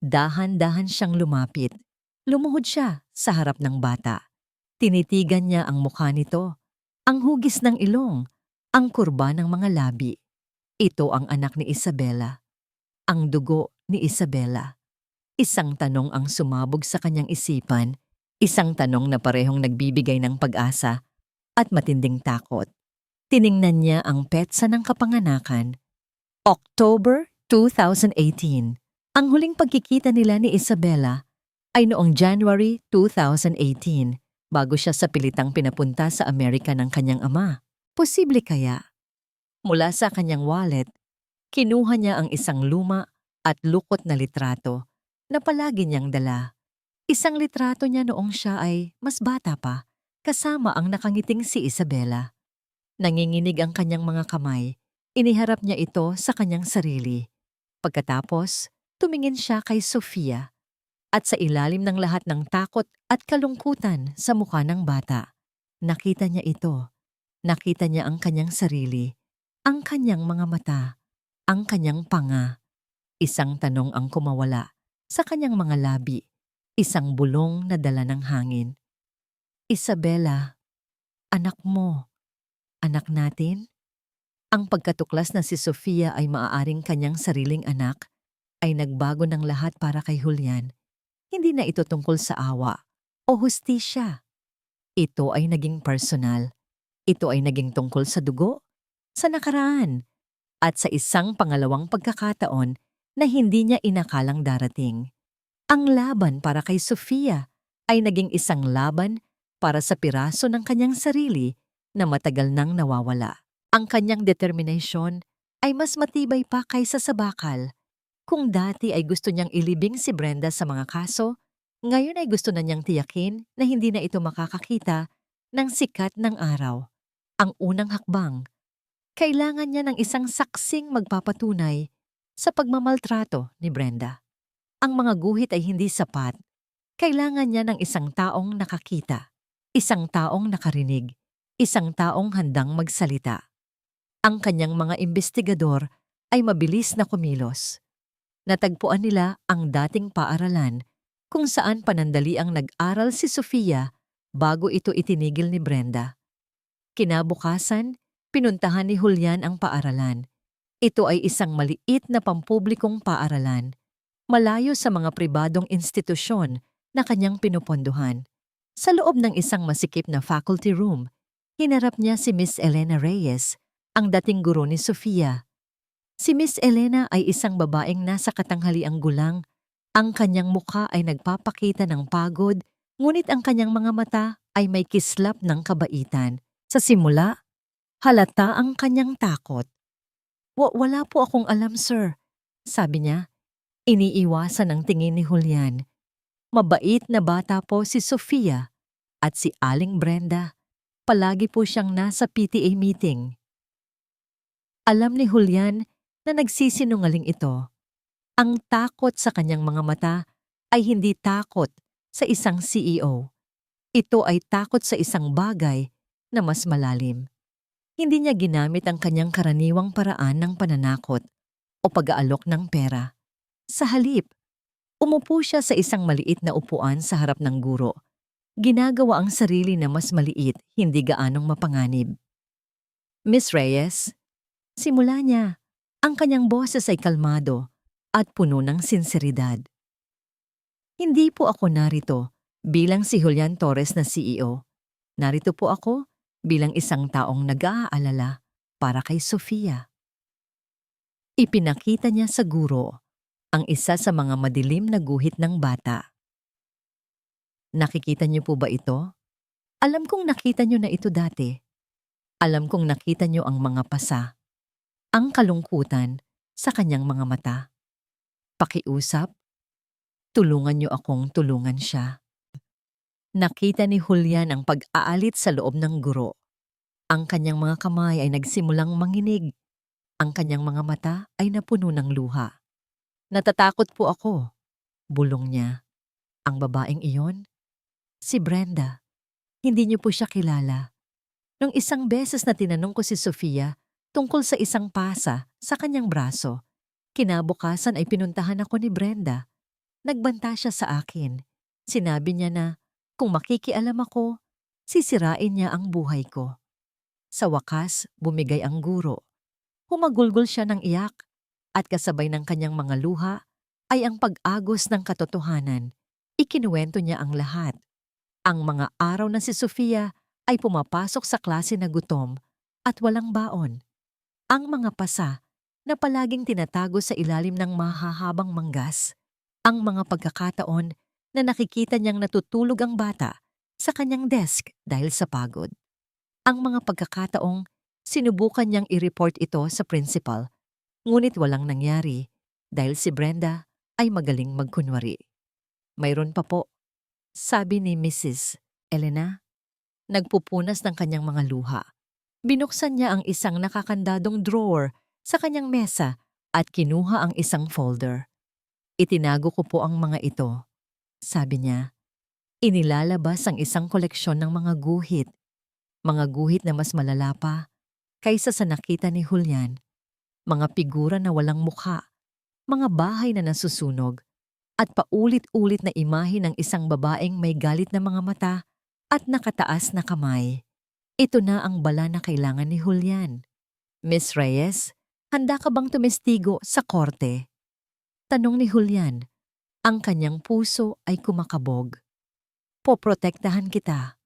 S1: Dahan-dahan siyang lumapit. Lumuhod siya sa harap ng bata. Tinitigan niya ang mukha nito, ang hugis ng ilong, ang kurba ng mga labi. Ito ang anak ni Isabela. Ang dugo ni Isabela. Isang tanong ang sumabog sa kanyang isipan, isang tanong na parehong nagbibigay ng pag-asa at matinding takot. Tiningnan niya ang petsa ng kapanganakan. October 2018. Ang huling pagkikita nila ni Isabela ay noong January 2018 bago siya sa pilitang pinapunta sa Amerika ng kanyang ama. Posible kaya? Mula sa kanyang wallet, kinuha niya ang isang luma at lukot na litrato na palagi niyang dala. Isang litrato niya noong siya ay mas bata pa, kasama ang nakangiting si Isabela. Nanginginig ang kanyang mga kamay, iniharap niya ito sa kanyang sarili. Pagkatapos, tumingin siya kay Sofia. At sa ilalim ng lahat ng takot at kalungkutan sa mukha ng bata, nakita niya ito. Nakita niya ang kanyang sarili, ang kanyang mga mata, ang kanyang panga. Isang tanong ang kumawala sa kanyang mga labi, isang bulong na dala ng hangin. Isabela, anak mo, anak natin? Ang pagkatuklas na si Sofia ay maaaring kanyang sariling anak ay nagbago ng lahat para kay Julian. Hindi na ito tungkol sa awa o hustisya. Ito ay naging personal. Ito ay naging tungkol sa dugo, sa nakaraan, at sa isang pangalawang pagkakataon na hindi niya inakalang darating. Ang laban para kay Sofia ay naging isang laban para sa piraso ng kanyang sarili na matagal nang nawawala. Ang kanyang determinasyon ay mas matibay pa kaysa sa bakal. Kung dati ay gusto niyang ilibing si Brenda sa mga kaso, ngayon ay gusto na niyang tiyakin na hindi na ito makakakita ng sikat ng araw. Ang unang hakbang, kailangan niya ng isang saksing magpapatunay sa pagmamaltrato ni Brenda. Ang mga guhit ay hindi sapat. Kailangan niya ng isang taong nakakita, isang taong nakarinig, isang taong handang magsalita. Ang kanyang mga investigador ay mabilis na kumilos. Natagpuan nila ang dating paaralan kung saan panandaliang nag-aral si Sofia bago ito itinigil ni Brenda. Kinabukasan, pinuntahan ni Julian ang paaralan. Ito ay isang maliit na pampublikong paaralan, malayo sa mga pribadong institusyon na kanyang pinupondohan. Sa loob ng isang masikip na faculty room, hinarap niya si Miss Elena Reyes, ang dating guro ni Sofia. Si Miss Elena ay isang babaeng nasa katanghaliang gulang. Ang kanyang mukha ay nagpapakita ng pagod, ngunit ang kanyang mga mata ay may kislap ng kabaitan. Sa simula, halata ang kanyang takot. Wala po akong alam, sir," sabi niya. Iniiwasan ang tingin ni Julian. Mabait na bata po si Sofia at si Aling Brenda. Palagi po siyang nasa PTA meeting. Alam ni Julian na nagsisinungaling ito. Ang takot sa kanyang mga mata ay hindi takot sa isang CEO. Ito ay takot sa isang bagay na mas malalim. Hindi niya ginamit ang kanyang karaniwang paraan ng pananakot o pag-aalok ng pera. Sa halip, umupo siya sa isang maliit na upuan sa harap ng guro. Ginagawa ang sarili na mas maliit, hindi gaanong mapanganib. Miss Reyes, simula niya. Ang kanyang boses ay kalmado at puno ng sinseridad. Hindi po ako narito bilang si Julian Torres na CEO. Narito po ako bilang isang taong nag-aalala para kay Sofia. Ipinakita niya sa guro ang isa sa mga madilim na guhit ng bata. Nakikita niyo po ba ito? Alam kong nakita niyo na ito dati. Alam kong nakita niyo ang mga pasa, ang kalungkutan sa kanyang mga mata. Pakiusap, tulungan niyo akong tulungan siya. Nakita ni Julian ang pag-aalit sa loob ng guro. Ang kanyang mga kamay ay nagsimulang manginig. Ang kanyang mga mata ay napuno ng luha. Natatakot po ako, bulong niya. Ang babaeng iyon? Si Brenda. Hindi niyo po siya kilala. Nung isang beses na tinanong ko si Sofia tungkol sa isang pasa sa kanyang braso, kinabukasan ay pinuntahan ako ni Brenda. Nagbanta siya sa akin. Sinabi niya na kung makikialam ako, sisirain niya ang buhay ko. Sa wakas, bumigay ang guro. Humagulgol siya ng iyak at kasabay ng kanyang mga luha ay ang pag-agos ng katotohanan. Ikinuwento niya ang lahat. Ang mga araw na si Sofia ay pumapasok sa klase na gutom at walang baon. Ang mga pasa na palaging tinatago sa ilalim ng mahahabang manggas. Ang mga pagkakataon na nakikita niyang natutulog ang bata sa kanyang desk dahil sa pagod. Ang mga pagkakataong sinubukan niyang i-report ito sa principal, ngunit walang nangyari dahil si Brenda ay magaling magkunwari. Mayroon pa po, sabi ni Mrs. Elena. Nagpupunas ng kanyang mga luha. Binuksan niya ang isang nakakandadong drawer sa kanyang mesa at kinuha ang isang folder. Itinago ko po ang mga ito, sabi niya. Inilalabas ang isang koleksyon ng mga guhit. Mga guhit na mas malala pa kaysa sa nakita ni Julian. Mga figura na walang mukha, mga bahay na nasusunog, at paulit-ulit na imahe ng isang babaeng may galit na mga mata at nakataas na kamay. Ito na ang bala na kailangan ni Julian. Miss Reyes, handa ka bang tumestigo sa korte? Tanong ni Julian. Ang kanyang puso ay kumakabog. Poprotektahan kita.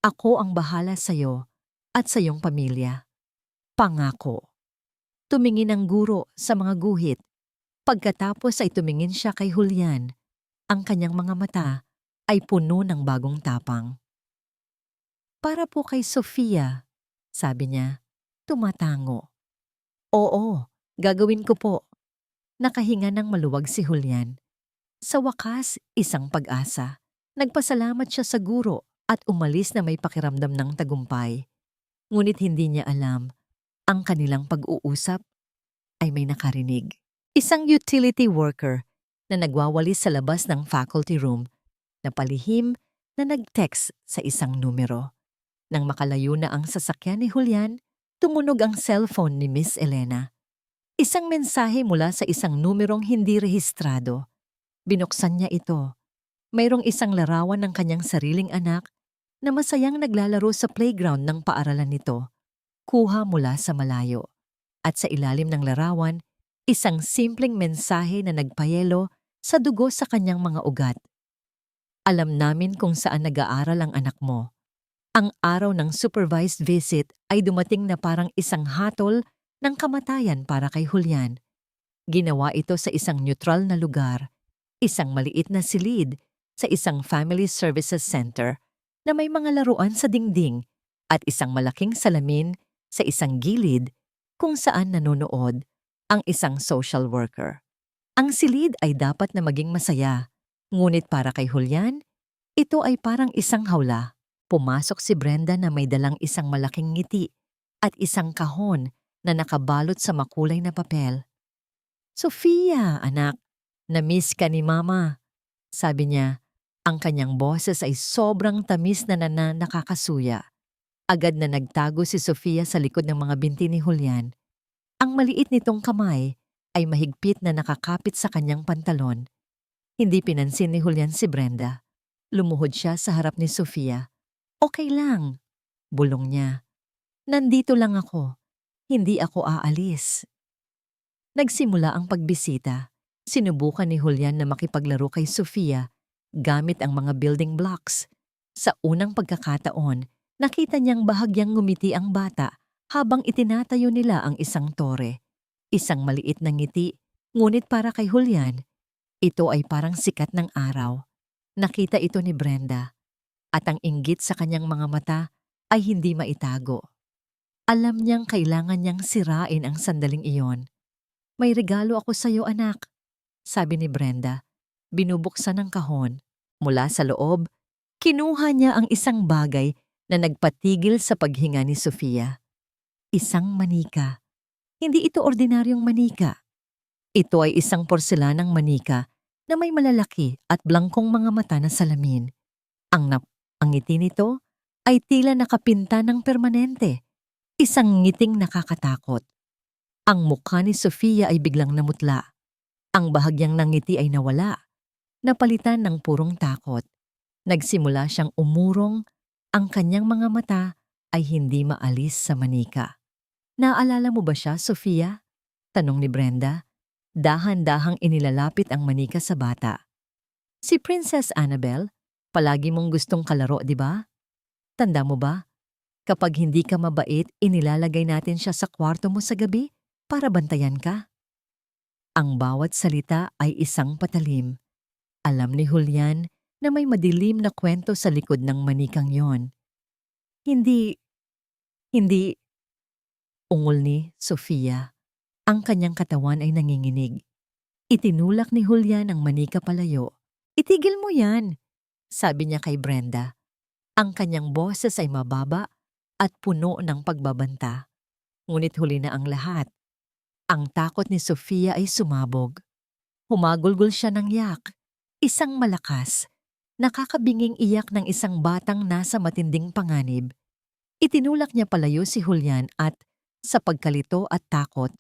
S1: Ako ang bahala sa'yo at sa iyong pamilya. Pangako. Tumingin ang guro sa mga guhit. Pagkatapos ay tumingin siya kay Julian. Ang kanyang mga mata ay puno ng bagong tapang. Para po kay Sofia, sabi niya, tumatango. Oo, gagawin ko po. Nakahinga ng maluwag si Julian. Sa wakas, isang pag-asa. Nagpasalamat siya sa guro at umalis na may pakiramdam ng tagumpay. Ngunit hindi niya alam, ang kanilang pag-uusap ay may nakarinig. Isang utility worker na nagwawalis sa labas ng faculty room na palihim na nag-text sa isang numero. Nang makalayo na ang sasakyan ni Julian, tumunog ang cellphone ni Miss Elena. Isang mensahe mula sa isang numerong hindi rehistrado. Binuksan niya ito. Mayroong isang larawan ng kanyang sariling anak na masayang naglalaro sa playground ng paaralan nito. Kuha mula sa malayo. At sa ilalim ng larawan, isang simpleng mensahe na nagpayelo sa dugo sa kanyang mga ugat. Alam namin kung saan nag-aaral ang anak mo. Ang araw ng supervised visit ay dumating na parang isang hatol ng kamatayan para kay Julian. Ginawa ito sa isang neutral na lugar, isang maliit na silid sa isang family services center na may mga laruan sa dingding at isang malaking salamin sa isang gilid kung saan nanonood ang isang social worker. Ang silid ay dapat na maging masaya, ngunit para kay Julian, ito ay parang isang hawla. Pumasok si Brenda na may dalang isang malaking ngiti at isang kahon na nakabalot sa makulay na papel. Sofia, anak, na-miss ka ni Mama. Sabi niya, ang kanyang boses ay sobrang tamis na nakakasuya. Agad na nagtago si Sofia sa likod ng mga binti ni Julian. Ang maliit nitong kamay ay mahigpit na nakakapit sa kanyang pantalon. Hindi pinansin ni Julian si Brenda. Lumuhod siya sa harap ni Sofia. Okay lang, bulong niya. Nandito lang ako. Hindi ako aalis. Nagsimula ang pagbisita. Sinubukan ni Julian na makipaglaro kay Sofia gamit ang mga building blocks. Sa unang pagkakataon, nakita niyang bahagyang ngumiti ang bata habang itinatayo nila ang isang tore. Isang maliit na ngiti, ngunit para kay Julian, ito ay parang sikat ng araw. Nakita ito ni Brenda. At ang inggit sa kanyang mga mata ay hindi maitago. Alam niyang kailangan niyang sirain ang sandaling iyon. May regalo ako sa iyo, anak. sabi ni Brenda. Binubuksan ng kahon. Mula sa loob, kinuha niya ang isang bagay na nagpatigil sa paghinga ni Sofia. Isang manika. Hindi ito ordinaryong manika. Ito ay isang porselanang manika na may malalaki at blangkong mga mata na salamin. Ang ngiti nito ay tila nakapinta ng permanente. Isang ngiting nakakatakot. Ang mukha ni Sofia ay biglang namutla. Ang bahagyang ng ngiti ay nawala. Napalitan ng purong takot. Nagsimula siyang umurong. Ang kanyang mga mata ay hindi maalis sa manika. Naalala mo ba siya, Sofia? Tanong ni Brenda. Dahan-dahang inilalapit ang manika sa bata. Si Princess Annabelle, palagi mong gustong kalaro, di ba? Tanda mo ba? Kapag hindi ka mabait, inilalagay natin siya sa kwarto mo sa gabi para bantayan ka. Ang bawat salita ay isang patalim. Alam ni Julian na may madilim na kwento sa likod ng manikang yon. Hindi, ungol ni Sofia. Ang kanyang katawan ay nanginginig. Itinulak ni Julian ang manika palayo. Itigil mo yan, sabi niya kay Brenda. Ang kanyang boses ay mababa at puno ng pagbabanta. Ngunit huli na ang lahat. Ang takot ni Sofia ay sumabog. Humagulgol siya ng yak. Isang malakas, nakakabinging iyak ng isang batang nasa matinding panganib. Itinulak niya palayo si Julian at, sa pagkalito at takot,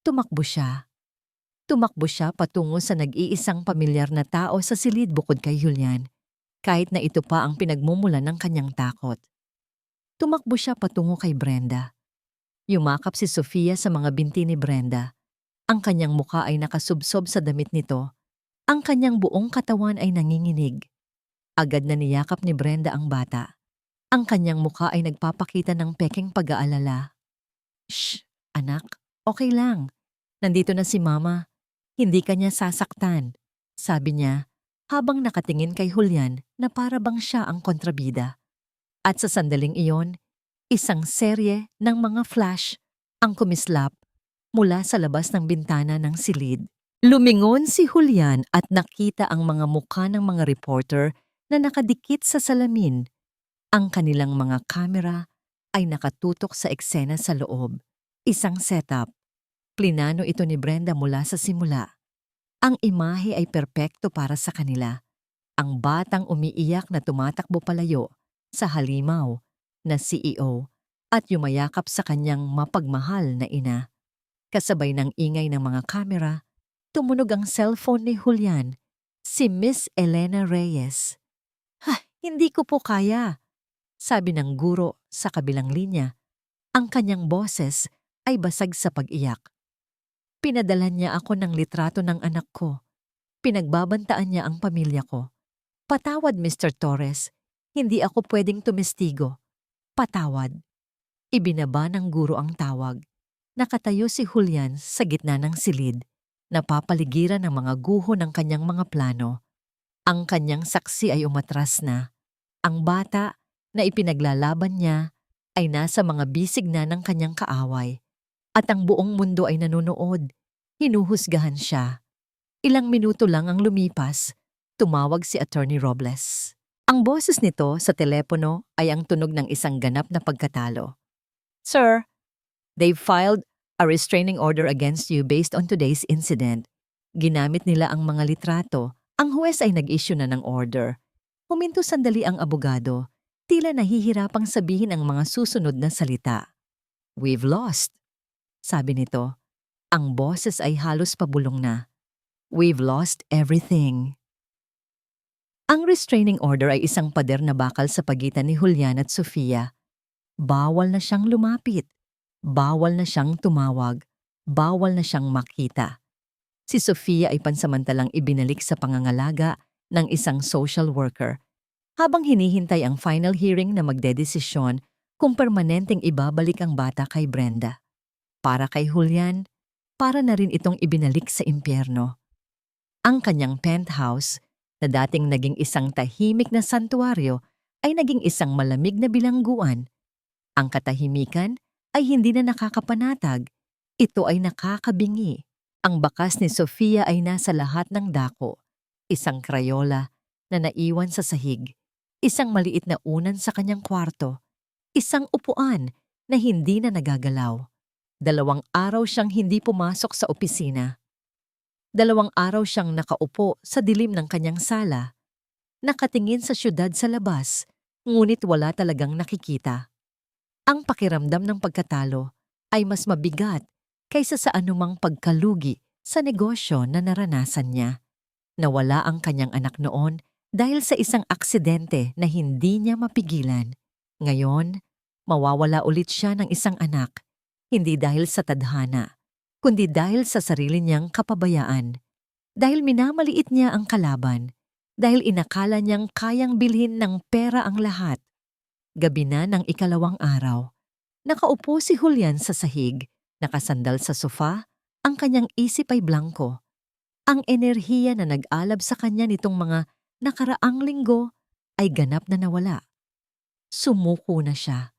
S1: tumakbo siya. Tumakbo siya patungo sa nag-iisang pamilyar na tao sa silid bukod kay Julian, kahit na ito pa ang pinagmumulan ng kanyang takot. Tumakbo siya patungo kay Brenda. Yumakap si Sofia sa mga binti ni Brenda. Ang kanyang mukha ay nakasubsob sa damit nito. Ang kanyang buong katawan ay nanginginig. Agad na niyakap ni Brenda ang bata. Ang kanyang mukha ay nagpapakita ng peking pag-aalala. Shh, anak, okay lang. Nandito na si Mama. Hindi ka niya sasaktan, sabi niya habang nakatingin kay Julian na para bang siya ang kontrabida. At sa sandaling iyon, isang serye ng mga flash ang kumislap mula sa labas ng bintana ng silid. Lumingon si Julian at nakita ang mga mukha ng mga reporter na nakadikit sa salamin. Ang kanilang mga kamera ay nakatutok sa eksena sa loob. Isang setup. Plinano ito ni Brenda mula sa simula. Ang imahe ay perpekto para sa kanila. Ang batang umiiyak na tumatakbo palayo sa halimaw na CEO at yumayakap sa kanyang mapagmahal na ina. Kasabay ng ingay ng mga kamera, tumunog ang cellphone ni Julian, si Miss Elena Reyes. Hindi ko po kaya, sabi ng guro sa kabilang linya. Ang kanyang boses ay basag sa pag-iyak. Pinadala niya ako ng litrato ng anak ko. Pinagbabantaan niya ang pamilya ko. Patawad, Mr. Torres. Hindi ako pwedeng tumestigo. Patawad. Ibinaba ng guro ang tawag. Nakatayo si Julian sa gitna ng silid. Napapaligiran ng mga guho ng kanyang mga plano. Ang kanyang saksi ay umatras na. Ang bata na ipinaglalaban niya ay nasa mga bisig na ng kanyang kaaway. At ang buong mundo ay nanonood. Hinuhusgahan siya. Ilang minuto lang ang lumipas, tumawag si Attorney Robles. Ang boses nito sa telepono ay ang tunog ng isang ganap na pagkatalo. Sir, they've filed a restraining order against you based on today's incident. Ginamit nila ang mga litrato. Ang huwes ay nag-issue na ng order. Huminto sandali ang abogado. Tila nahihirapang sabihin ang mga susunod na salita. We've lost, sabi nito. Ang boses ay halos pabulong na. We've lost everything. Ang restraining order ay isang pader na bakal sa pagitan ni Julian at Sofia. Bawal na siyang lumapit. Bawal na siyang tumawag. Bawal na siyang makita. Si Sofia ay pansamantalang ibinalik sa pangangalaga ng isang social worker habang hinihintay ang final hearing na magdedesisyon kung permanenteng ibabalik ang bata kay Brenda. Para kay Julian, para na rin itong ibinalik sa impyerno. Ang kanyang penthouse, na dating naging isang tahimik na santuaryo, ay naging isang malamig na bilangguan. Ang katahimikan ay hindi na nakakapanatag, ito ay nakakabingi. Ang bakas ni Sofia ay nasa lahat ng dako. Isang krayola na naiwan sa sahig, isang maliit na unan sa kanyang kwarto, isang upuan na hindi na nagagalaw. 2 araw siyang hindi pumasok sa opisina. 2 araw siyang nakaupo sa dilim ng kanyang sala, nakatingin sa syudad sa labas, ngunit wala talagang nakikita. Ang pakiramdam ng pagkatalo ay mas mabigat kaysa sa anumang pagkalugi sa negosyo na naranasan niya. Nawala ang kanyang anak noon dahil sa isang aksidente na hindi niya mapigilan. Ngayon, mawawala ulit siya ng isang anak, hindi dahil sa tadhana, kundi dahil sa sarili niyang kapabayaan. Dahil minamaliit niya ang kalaban, dahil inakala niyang kayang bilhin ng pera ang lahat. Gabi na ng 2 araw. Nakaupo si Julian sa sahig, nakasandal sa sofa, ang kanyang isip ay blanko. Ang enerhiya na nag-alab sa kanya nitong mga nakaraang linggo ay ganap na nawala. Sumuko na siya.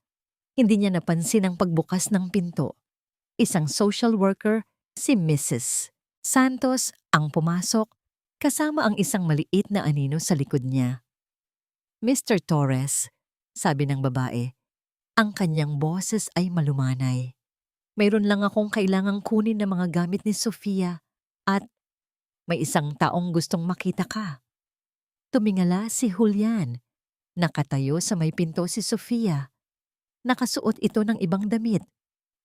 S1: Hindi niya napansin ang pagbukas ng pinto. Isang social worker, si Mrs. Santos, ang pumasok, kasama ang isang maliit na anino sa likod niya. Mr. Torres, sabi ng babae, ang kanyang boses ay malumanay. Mayroon lang akong kailangang kunin na mga gamit ni Sofia at may isang taong gustong makita ka. Tumingala si Julian. Nakatayo sa may pinto si Sofia. Nakasuot ito ng ibang damit,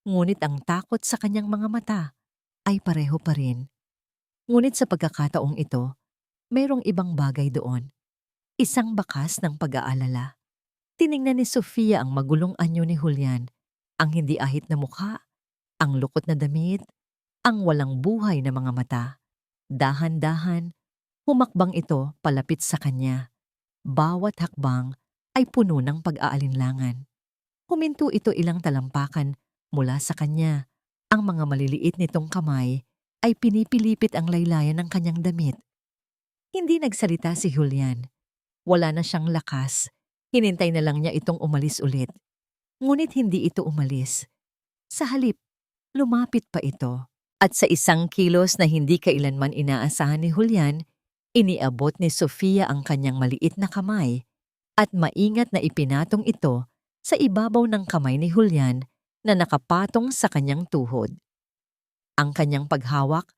S1: ngunit ang takot sa kanyang mga mata ay pareho pa rin. Ngunit sa pagkakataong ito, mayroong ibang bagay doon. Isang bakas ng pag-aalala. Tiningnan ni Sofia ang magulong anyo ni Julian, ang hindi ahit na mukha, ang lukot na damit, ang walang buhay na mga mata. Dahan-dahan, humakbang ito palapit sa kanya. Bawat hakbang ay puno ng pag-aalinlangan. Huminto ito ilang talampakan mula sa kanya. Ang mga maliliit nitong kamay ay pinipilipit ang laylayan ng kanyang damit. Hindi nagsalita si Julian. Wala na siyang lakas. Hinintay na lang niya itong umalis ulit. Ngunit hindi ito umalis. Sa halip, lumapit pa ito. At sa isang kilos na hindi kailanman inaasahan ni Julian, iniabot ni Sofia ang kanyang maliit na kamay at maingat na ipinatong ito sa ibabaw ng kamay ni Julian na nakapatong sa kanyang tuhod. Ang kanyang paghawak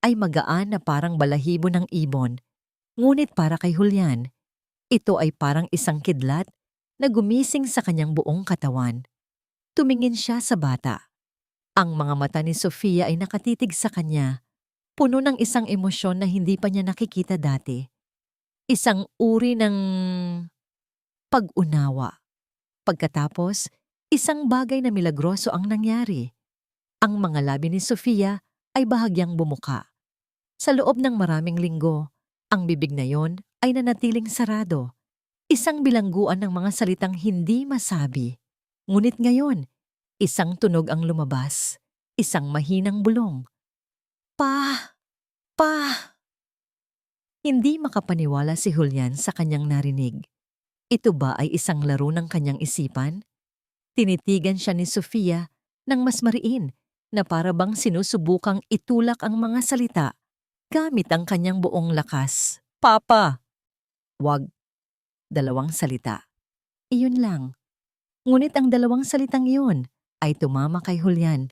S1: ay magaan na parang balahibo ng ibon, ngunit para kay Julian, ito ay parang isang kidlat na gumising sa kanyang buong katawan. Tumingin siya sa bata. Ang mga mata ni Sofia ay nakatitig sa kanya, puno ng isang emosyon na hindi pa niya nakikita dati. Isang uri ng pag-unawa. Pagkatapos, isang bagay na milagroso ang nangyari. Ang mga labi ni Sofia ay bahagyang bumuka. Sa loob ng maraming linggo, ang bibig na yon ay nanatiling sarado. Isang bilangguan ng mga salitang hindi masabi. Ngunit ngayon, isang tunog ang lumabas. Isang mahinang bulong. Pa! Pa! Hindi makapaniwala si Julian sa kanyang narinig. Ito ba ay isang laro ng kanyang isipan? Tinitigan siya ni Sofia ng mas mariin na para bang sinusubukang itulak ang mga salita gamit ang kanyang buong lakas. Papa! Wag. 2 salita. Iyon lang. Ngunit ang 2 salitang iyon ay tumama kay Julian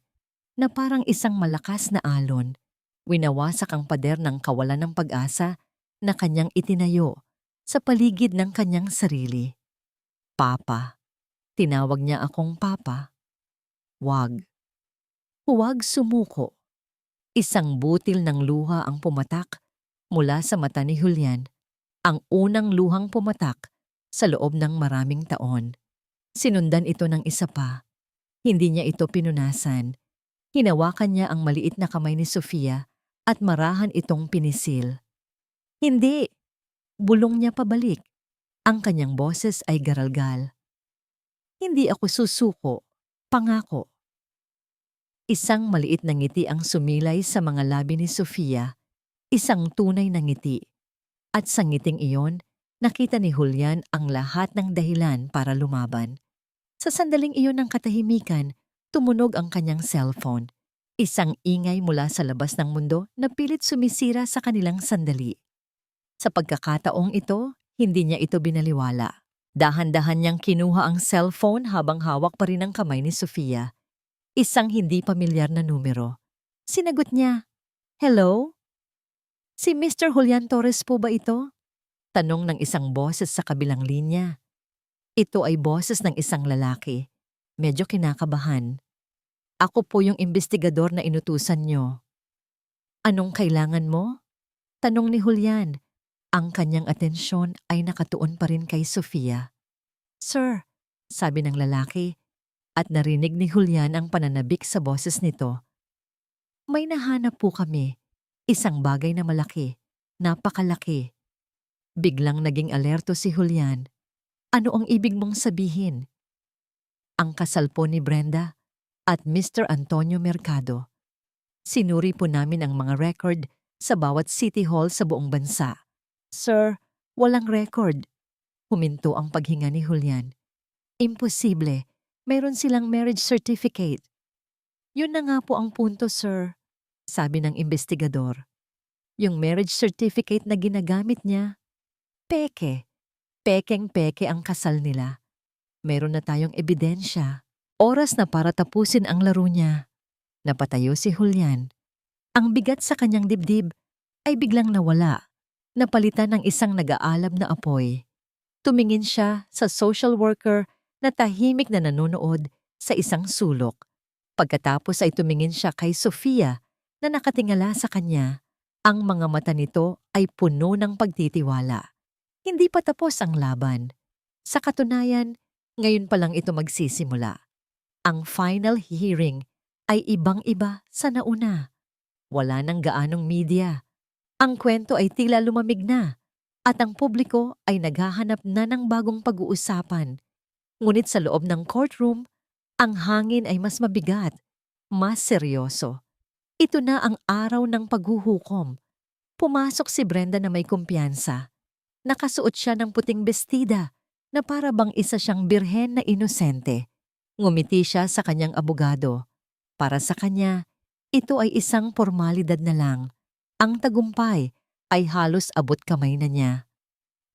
S1: na parang isang malakas na alon. Winawasak ang pader ng kawalan ng pag-asa na kanyang itinayo sa paligid ng kanyang sarili. Papa. Tinawag niya akong Papa. Wag. Huwag sumuko. Isang butil ng luha ang pumatak mula sa mata ni Julian. Ang unang luhang pumatak sa loob ng maraming taon. Sinundan ito ng isa pa. Hindi niya ito pinunasan. Hinawakan niya ang maliit na kamay ni Sofia at marahan itong pinisil. Hindi! Bulong niya pabalik. Ang kanyang boses ay garalgal. Hindi ako susuko. Pangako. Isang maliit na ngiti ang sumilay sa mga labi ni Sofia. Isang tunay na ngiti. At sa ngiting iyon, nakita ni Julian ang lahat ng dahilan para lumaban. Sa sandaling iyon ng katahimikan, tumunog ang kanyang cellphone. Isang ingay mula sa labas ng mundo na pilit sumisira sa kanilang sandali. Sa pagkakataong ito, hindi niya ito binaliwala. Dahan-dahan niyang kinuha ang cellphone habang hawak pa rin ang kamay ni Sofia. Isang hindi pamilyar na numero. Sinagot niya, "Hello? Si Mr. Julian Torres po ba ito?" Tanong ng isang boses sa kabilang linya. Ito ay boses ng isang lalaki. Medyo kinakabahan. "Ako po yung investigador na inutusan niyo." "Anong kailangan mo?" Tanong ni Julian. Ang kanyang atensyon ay nakatuon pa rin kay Sofia. "Sir," sabi ng lalaki, at narinig ni Julian ang pananabik sa boses nito. "May nahanap po kami. Isang bagay na malaki. Napakalaki." Biglang naging alerto si Julian. "Ano ang ibig mong sabihin?" "Ang kasal po ni Brenda at Mr. Antonio Mercado. Sinuri po namin ang mga record sa bawat city hall sa buong bansa." "Sir, walang record." Huminto ang paghinga ni Julian. "Imposible. Mayroon silang marriage certificate." "Yun na nga po ang punto, sir," sabi ng investigador. "Yung marriage certificate na ginagamit niya, peke. Pekeng-peke ang kasal nila. Meron na tayong ebidensya. Oras na para tapusin ang laro niya." Napatayo si Julian. Ang bigat sa kanyang dibdib ay biglang nawala. Napalitan ng isang nag-aalab na apoy. Tumingin siya sa social worker na tahimik na nanonood sa isang sulok. Pagkatapos ay tumingin siya kay Sofia na nakatingala sa kanya. Ang mga mata nito ay puno ng pagtitiwala. Hindi pa tapos ang laban. Sa katunayan, ngayon pa lang ito magsisimula. Ang final hearing ay ibang-iba sa nauna. Wala nang gaanong media. Ang kwento ay tila lumamig na at ang publiko ay naghahanap na ng bagong pag-uusapan. Ngunit sa loob ng courtroom, ang hangin ay mas mabigat, mas seryoso. Ito na ang araw ng paghuhukom. Pumasok si Brenda na may kumpiyansa. Nakasuot siya ng puting bestida na para bang isa siyang birhen na inosente. Ngumiti siya sa kanyang abogado. Para sa kanya, ito ay isang formalidad na lang. Ang tagumpay ay halos abot kamay na niya.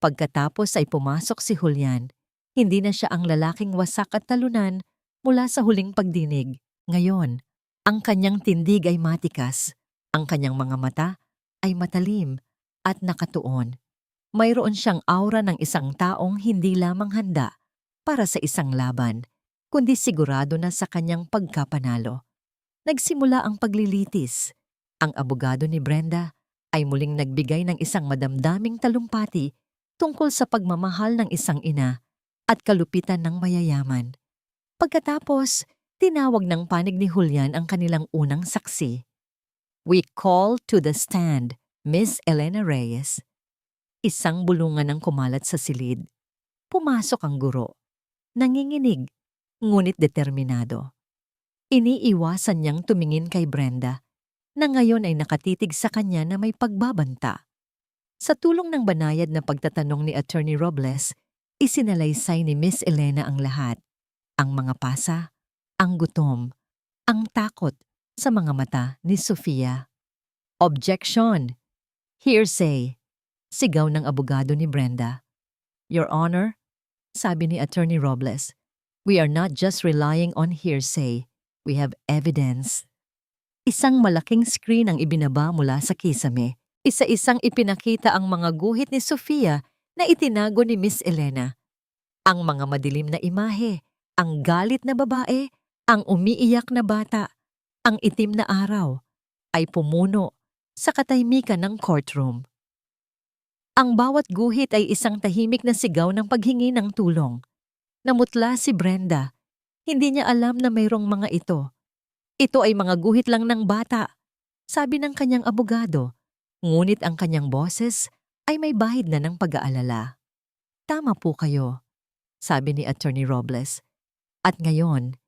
S1: Pagkatapos ay pumasok si Julian. Hindi na siya ang lalaking wasak at talunan mula sa huling pagdinig. Ngayon, ang kanyang tindig ay matikas. Ang kanyang mga mata ay matalim at nakatuon. Mayroon siyang aura ng isang taong hindi lamang handa para sa isang laban, kundi sigurado na sa kanyang pagkapanalo. Nagsimula ang paglilitis. Ang abogado ni Brenda ay muling nagbigay ng isang madamdaming talumpati tungkol sa pagmamahal ng isang ina at kalupitan ng mayayaman. Pagkatapos, tinawag ng panig ni Julian ang kanilang unang saksi. "We call to the stand Miss Elena Reyes." Isang bulungan ang kumalat sa silid. Pumasok ang guro. Nanginginig, ngunit determinado. Iniiwasan niyang tumingin kay Brenda, na ngayon ay nakatitig sa kanya na may pagbabanta. Sa tulong ng banayad na pagtatanong ni Attorney Robles, isinalaysay ni Miss Elena ang lahat. Ang mga pasa, ang gutom, ang takot sa mga mata ni Sofia. "Objection! Hearsay!" Sigaw ng abogado ni Brenda. "Your Honor," sabi ni Attorney Robles, "we are not just relying on hearsay. We have evidence." Isang malaking screen ang ibinaba mula sa kisame. Isa-isang ipinakita ang mga guhit ni Sofia na itinago ni Miss Elena. Ang mga madilim na imahe, ang galit na babae, ang umiiyak na bata, ang itim na araw, ay pumuno sa katahimikan ng courtroom. Ang bawat guhit ay isang tahimik na sigaw ng paghingi ng tulong. Namutla si Brenda. Hindi niya alam na mayroong mga ito. "Ito ay mga guhit lang ng bata," sabi ng kanyang abogado. Ngunit ang kanyang boses ay may bahid na ng pag-aalala. "Tama po kayo," sabi ni Attorney Robles. "At ngayon,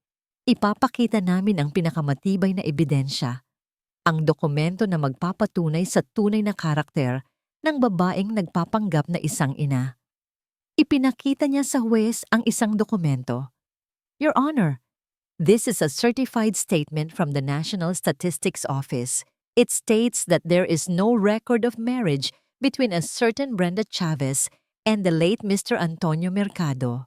S1: ipapakita namin ang pinakamatibay na ebidensya, ang dokumento na magpapatunay sa tunay na karakter ng babaeng nagpapanggap na isang ina." Ipinakita niya sa huwes ang isang dokumento. "Your Honor, This is a certified statement from the National Statistics Office. It states that there is no record of marriage between a certain Brenda Chavez and the late Mr. Antonio Mercado.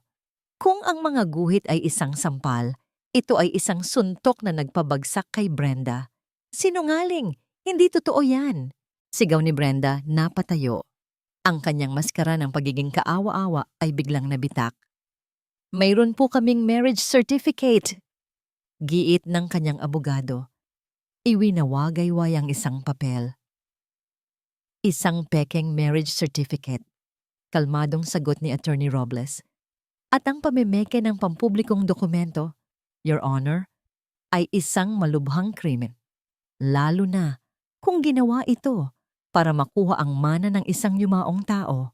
S1: Kung ang mga guhit ay isang sampal, ito ay isang suntok na nagpabagsak kay Brenda. Sinungaling! Hindi totoo yan! Sigaw ni Brenda, napatayo. Ang kanyang maskara ng pagiging kaawa-awa ay biglang nabitak. Mayroon po kaming marriage certificate! Giit ng kanyang abogado. Iwinawagay-way ang isang papel. Isang pekeng marriage certificate. Kalmadong sagot ni Attorney Robles. At ang pamimeke ng pampublikong dokumento, Your Honor, ay isang malubhang krimen. Lalo na kung ginawa ito para makuha ang mana ng isang yumaong tao.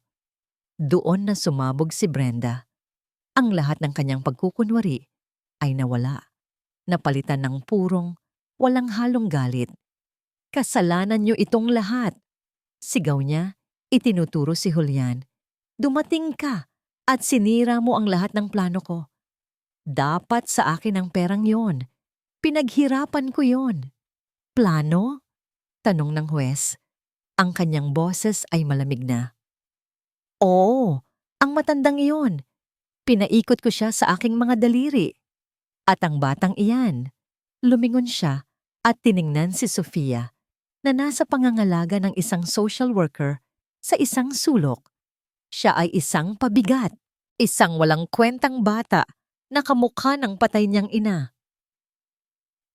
S1: Doon na sumabog si Brenda. Ang lahat ng kanyang pagkukunwari ay nawala. Napalitan ng purong, walang halong galit. Kasalanan niyo itong lahat. Sigaw niya, itinuturo si Julian. Dumating ka at sinira mo ang lahat ng plano ko. Dapat sa akin ang perang yon. Pinaghirapan ko yon. Plano? Tanong ng huwes. Ang kanyang boses ay malamig na. Oo, ang matandang iyon. Pinaikot ko siya sa aking mga daliri. At ang batang iyan, lumingon siya at tiningnan si Sofia na nasa pangangalaga ng isang social worker sa isang sulok. Siya ay isang pabigat, isang walang kwentang bata na kamukha ng patay niyang ina.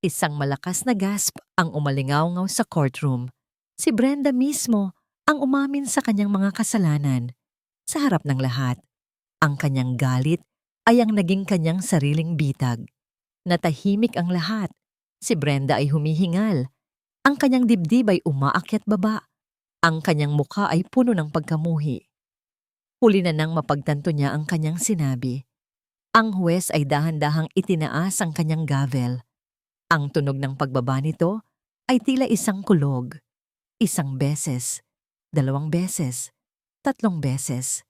S1: Isang malakas na gasp ang umalingaw-ngaw sa courtroom. Si Brenda mismo ang umamin sa kanyang mga kasalanan. Sa harap ng lahat, ang kanyang galit ay ang naging kanyang sariling bitag. Natahimik ang lahat. Si Brenda ay humihingal. Ang kanyang dibdib ay umaakyat baba. Ang kanyang mukha ay puno ng pagkamuhi. Huli na nang mapagtanto niya ang kanyang sinabi. Ang huwes ay dahan-dahang itinaas ang kanyang gavel. Ang tunog ng pagbaba nito ay tila isang kulog. Isang beses, 2 beses, 3 beses.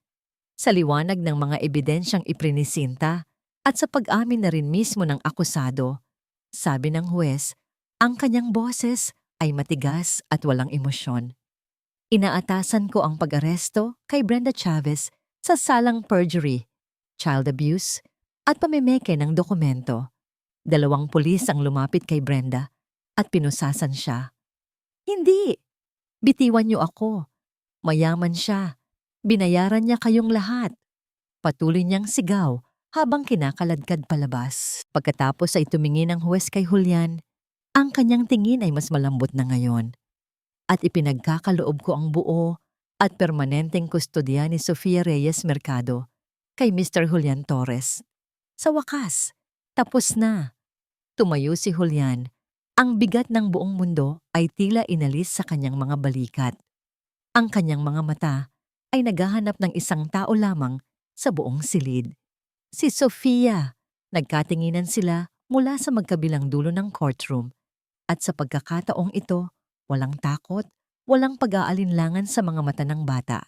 S1: Sa liwanag ng mga ebidensyang iprinisinta, at sa pag-amin na rin mismo ng akusado, sabi ng huwes, ang kanyang boses ay matigas at walang emosyon. Inaatasan ko ang pag-aresto kay Brenda Chavez sa salang perjury, child abuse, at pamimeke ng dokumento. 2 pulis ang lumapit kay Brenda at pinusasan siya. Hindi! Bitiwan niyo ako. Mayaman siya. Binayaran niya kayong lahat. Patuloy niyang sigaw habang kinakaladkad palabas. Pagkatapos ay tumingin ang huwes kay Julian. Ang kanyang tingin ay mas malambot na ngayon. At ipinagkakaloob ko ang buo at permanenteng kustodya ni Sofia Reyes Mercado kay Mr. Julian Torres. Sa wakas, tapos na. Tumayo si Julian. Ang bigat ng buong mundo ay tila inalis sa kanyang mga balikat. Ang kanyang mga mata ay naghahanap ng isang tao lamang sa buong silid. Si Sofia. Nagkatinginan sila mula sa magkabilang dulo ng courtroom. At sa pagkakataong ito, walang takot, walang pag-aalinlangan sa mga mata ng bata.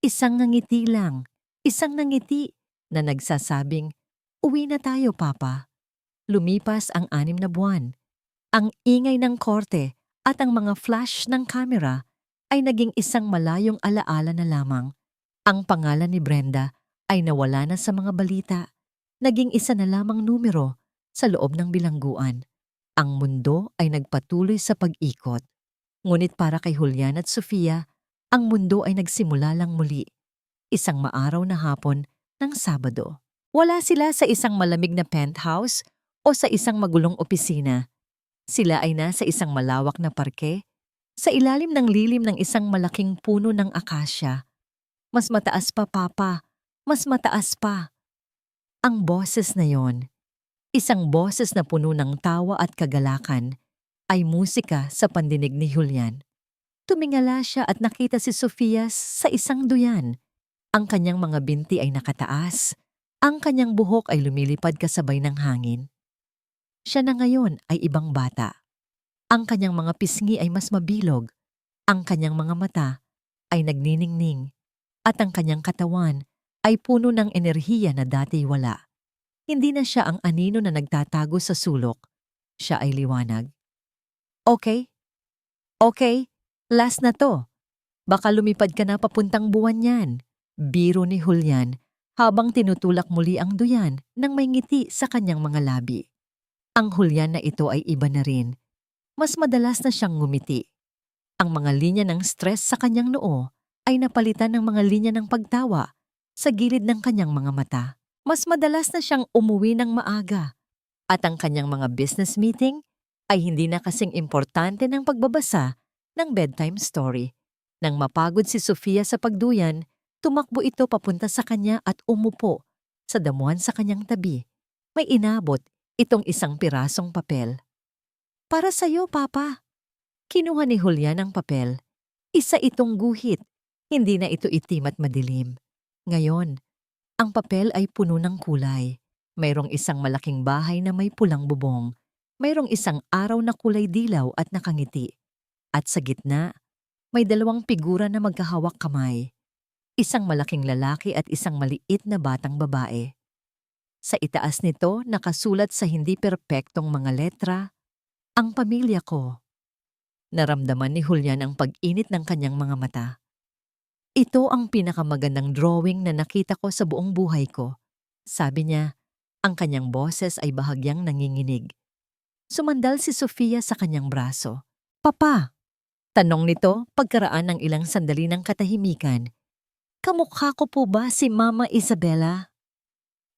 S1: Isang ngiti lang, isang ngiti na nagsasabing, "Uwi na tayo, Papa." Lumipas ang 6 na buwan. Ang ingay ng korte at ang mga flash ng kamera ay naging isang malayong alaala na lamang. Ang pangalan ni Brenda ay nawala na sa mga balita. Naging isa na lamang numero sa loob ng bilangguan. Ang mundo ay nagpatuloy sa pag-ikot. Ngunit para kay Julian at Sofia, ang mundo ay nagsimula lang muli. Isang maaraw na hapon ng Sabado. Wala sila sa isang malamig na penthouse o sa isang magulong opisina. Sila ay nasa isang malawak na parke, sa ilalim ng lilim ng isang malaking puno ng akasya. Mas mataas pa, Papa. Mas mataas pa. Ang boses na yon, isang boses na puno ng tawa at kagalakan, ay musika sa pandinig ni Julian. Tumingala siya at nakita si Sofia sa isang duyan. Ang kanyang mga binti ay nakataas. Ang kanyang buhok ay lumilipad kasabay ng hangin. Siya na ngayon ay ibang bata. Ang kanyang mga pisngi ay mas mabilog. Ang kanyang mga mata ay nagniningning. At ang kanyang katawan ay puno ng enerhiya na dati wala. Hindi na siya ang anino na nagtatago sa sulok. Siya ay liwanag. Okay, okay, last na to. Baka lumipad ka na papuntang buwan yan. Biro ni Julian habang tinutulak muli ang duyan nang may ngiti sa kanyang mga labi. Ang Julian na ito ay iba na rin. Mas madalas na siyang ngumiti. Ang mga linya ng stress sa kanyang noo ay napalitan ng mga linya ng pagtawa sa gilid ng kanyang mga mata. Mas madalas na siyang umuwi ng maaga at ang kanyang mga business meeting ay hindi na kasing importante ng pagbabasa ng bedtime story. Nang mapagod si Sofia sa pagduyan, tumakbo ito papunta sa kanya at umupo sa damuhan sa kanyang tabi. May inabot itong isang pirasong papel. Para sa'yo, Papa. Kinuha ni Julian ang papel. Isa itong guhit. Hindi na ito itim at madilim. Ngayon, ang papel ay puno ng kulay. Mayroong isang malaking bahay na may pulang bubong. Mayroong isang araw na kulay dilaw at nakangiti. At sa gitna, may dalawang figura na magkahawak kamay. Isang malaking lalaki at isang maliit na batang babae. Sa itaas nito nakasulat sa hindi perpektong mga letra, "Ang pamilya ko." Naramdaman ni Julian ang pag-init ng kanyang mga mata. Ito ang pinakamagandang drawing na nakita ko sa buong buhay ko. Sabi niya, ang kanyang boses ay bahagyang nanginginig. Sumandal si Sofia sa kanyang braso. "Papa," tanong nito pagkaraan ng ilang sandali ng katahimikan, "kamukha ko po ba si Mama Isabela?"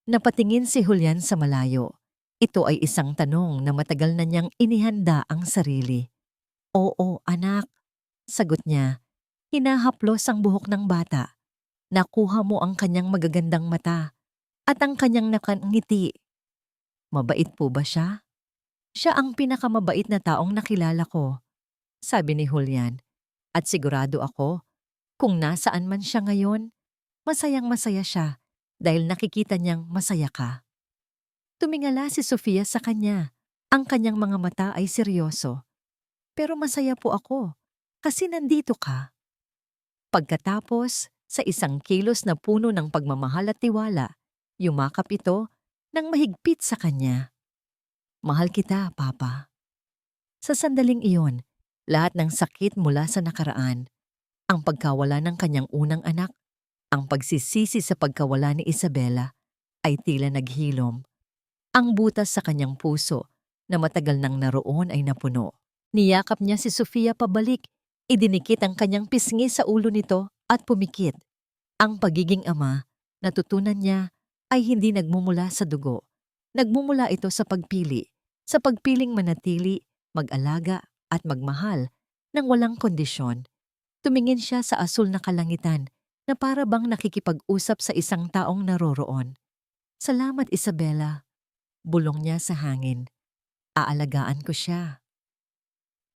S1: Napatingin si Julian sa malayo. Ito ay isang tanong na matagal na niyang inihanda ang sarili. "Oo, anak," sagot niya. Hinahaplos ang buhok ng bata. Nakuha mo ang kanyang magagandang mata at ang kanyang nakangiti. "Mabait po ba siya?" "Siya ang pinakamabait na taong nakilala ko," sabi ni Julian. "At sigurado ako, kung nasaan man siya ngayon, masayang masaya siya dahil nakikita niyang masaya ka." Tumingala si Sofia sa kanya. Ang kanyang mga mata ay seryoso. "Pero masaya po ako kasi nandito ka." Pagkatapos, sa isang kilos na puno ng pagmamahal at tiwala, yumakap ito ng mahigpit sa kanya. "Mahal kita, Papa." Sa sandaling iyon, lahat ng sakit mula sa nakaraan, ang pagkawala ng kanyang unang anak, ang pagsisisi sa pagkawala ni Isabela, ay tila naghilom. Ang butas sa kanyang puso na matagal nang naroon ay napuno. Niyakap niya si Sofia pabalik, idinikit ang kanyang pisngi sa ulo nito at pumikit. Ang pagiging ama, natutunan niya, ay hindi nagmumula sa dugo. Nagmumula ito sa pagpiling manatili, mag-alaga at magmahal ng walang kondisyon. Tumingin siya sa asul na kalangitan na para bang nakikipag-usap sa isang taong naroroon. "Salamat, Isabela," bulong niya sa hangin. "Aalagaan ko siya."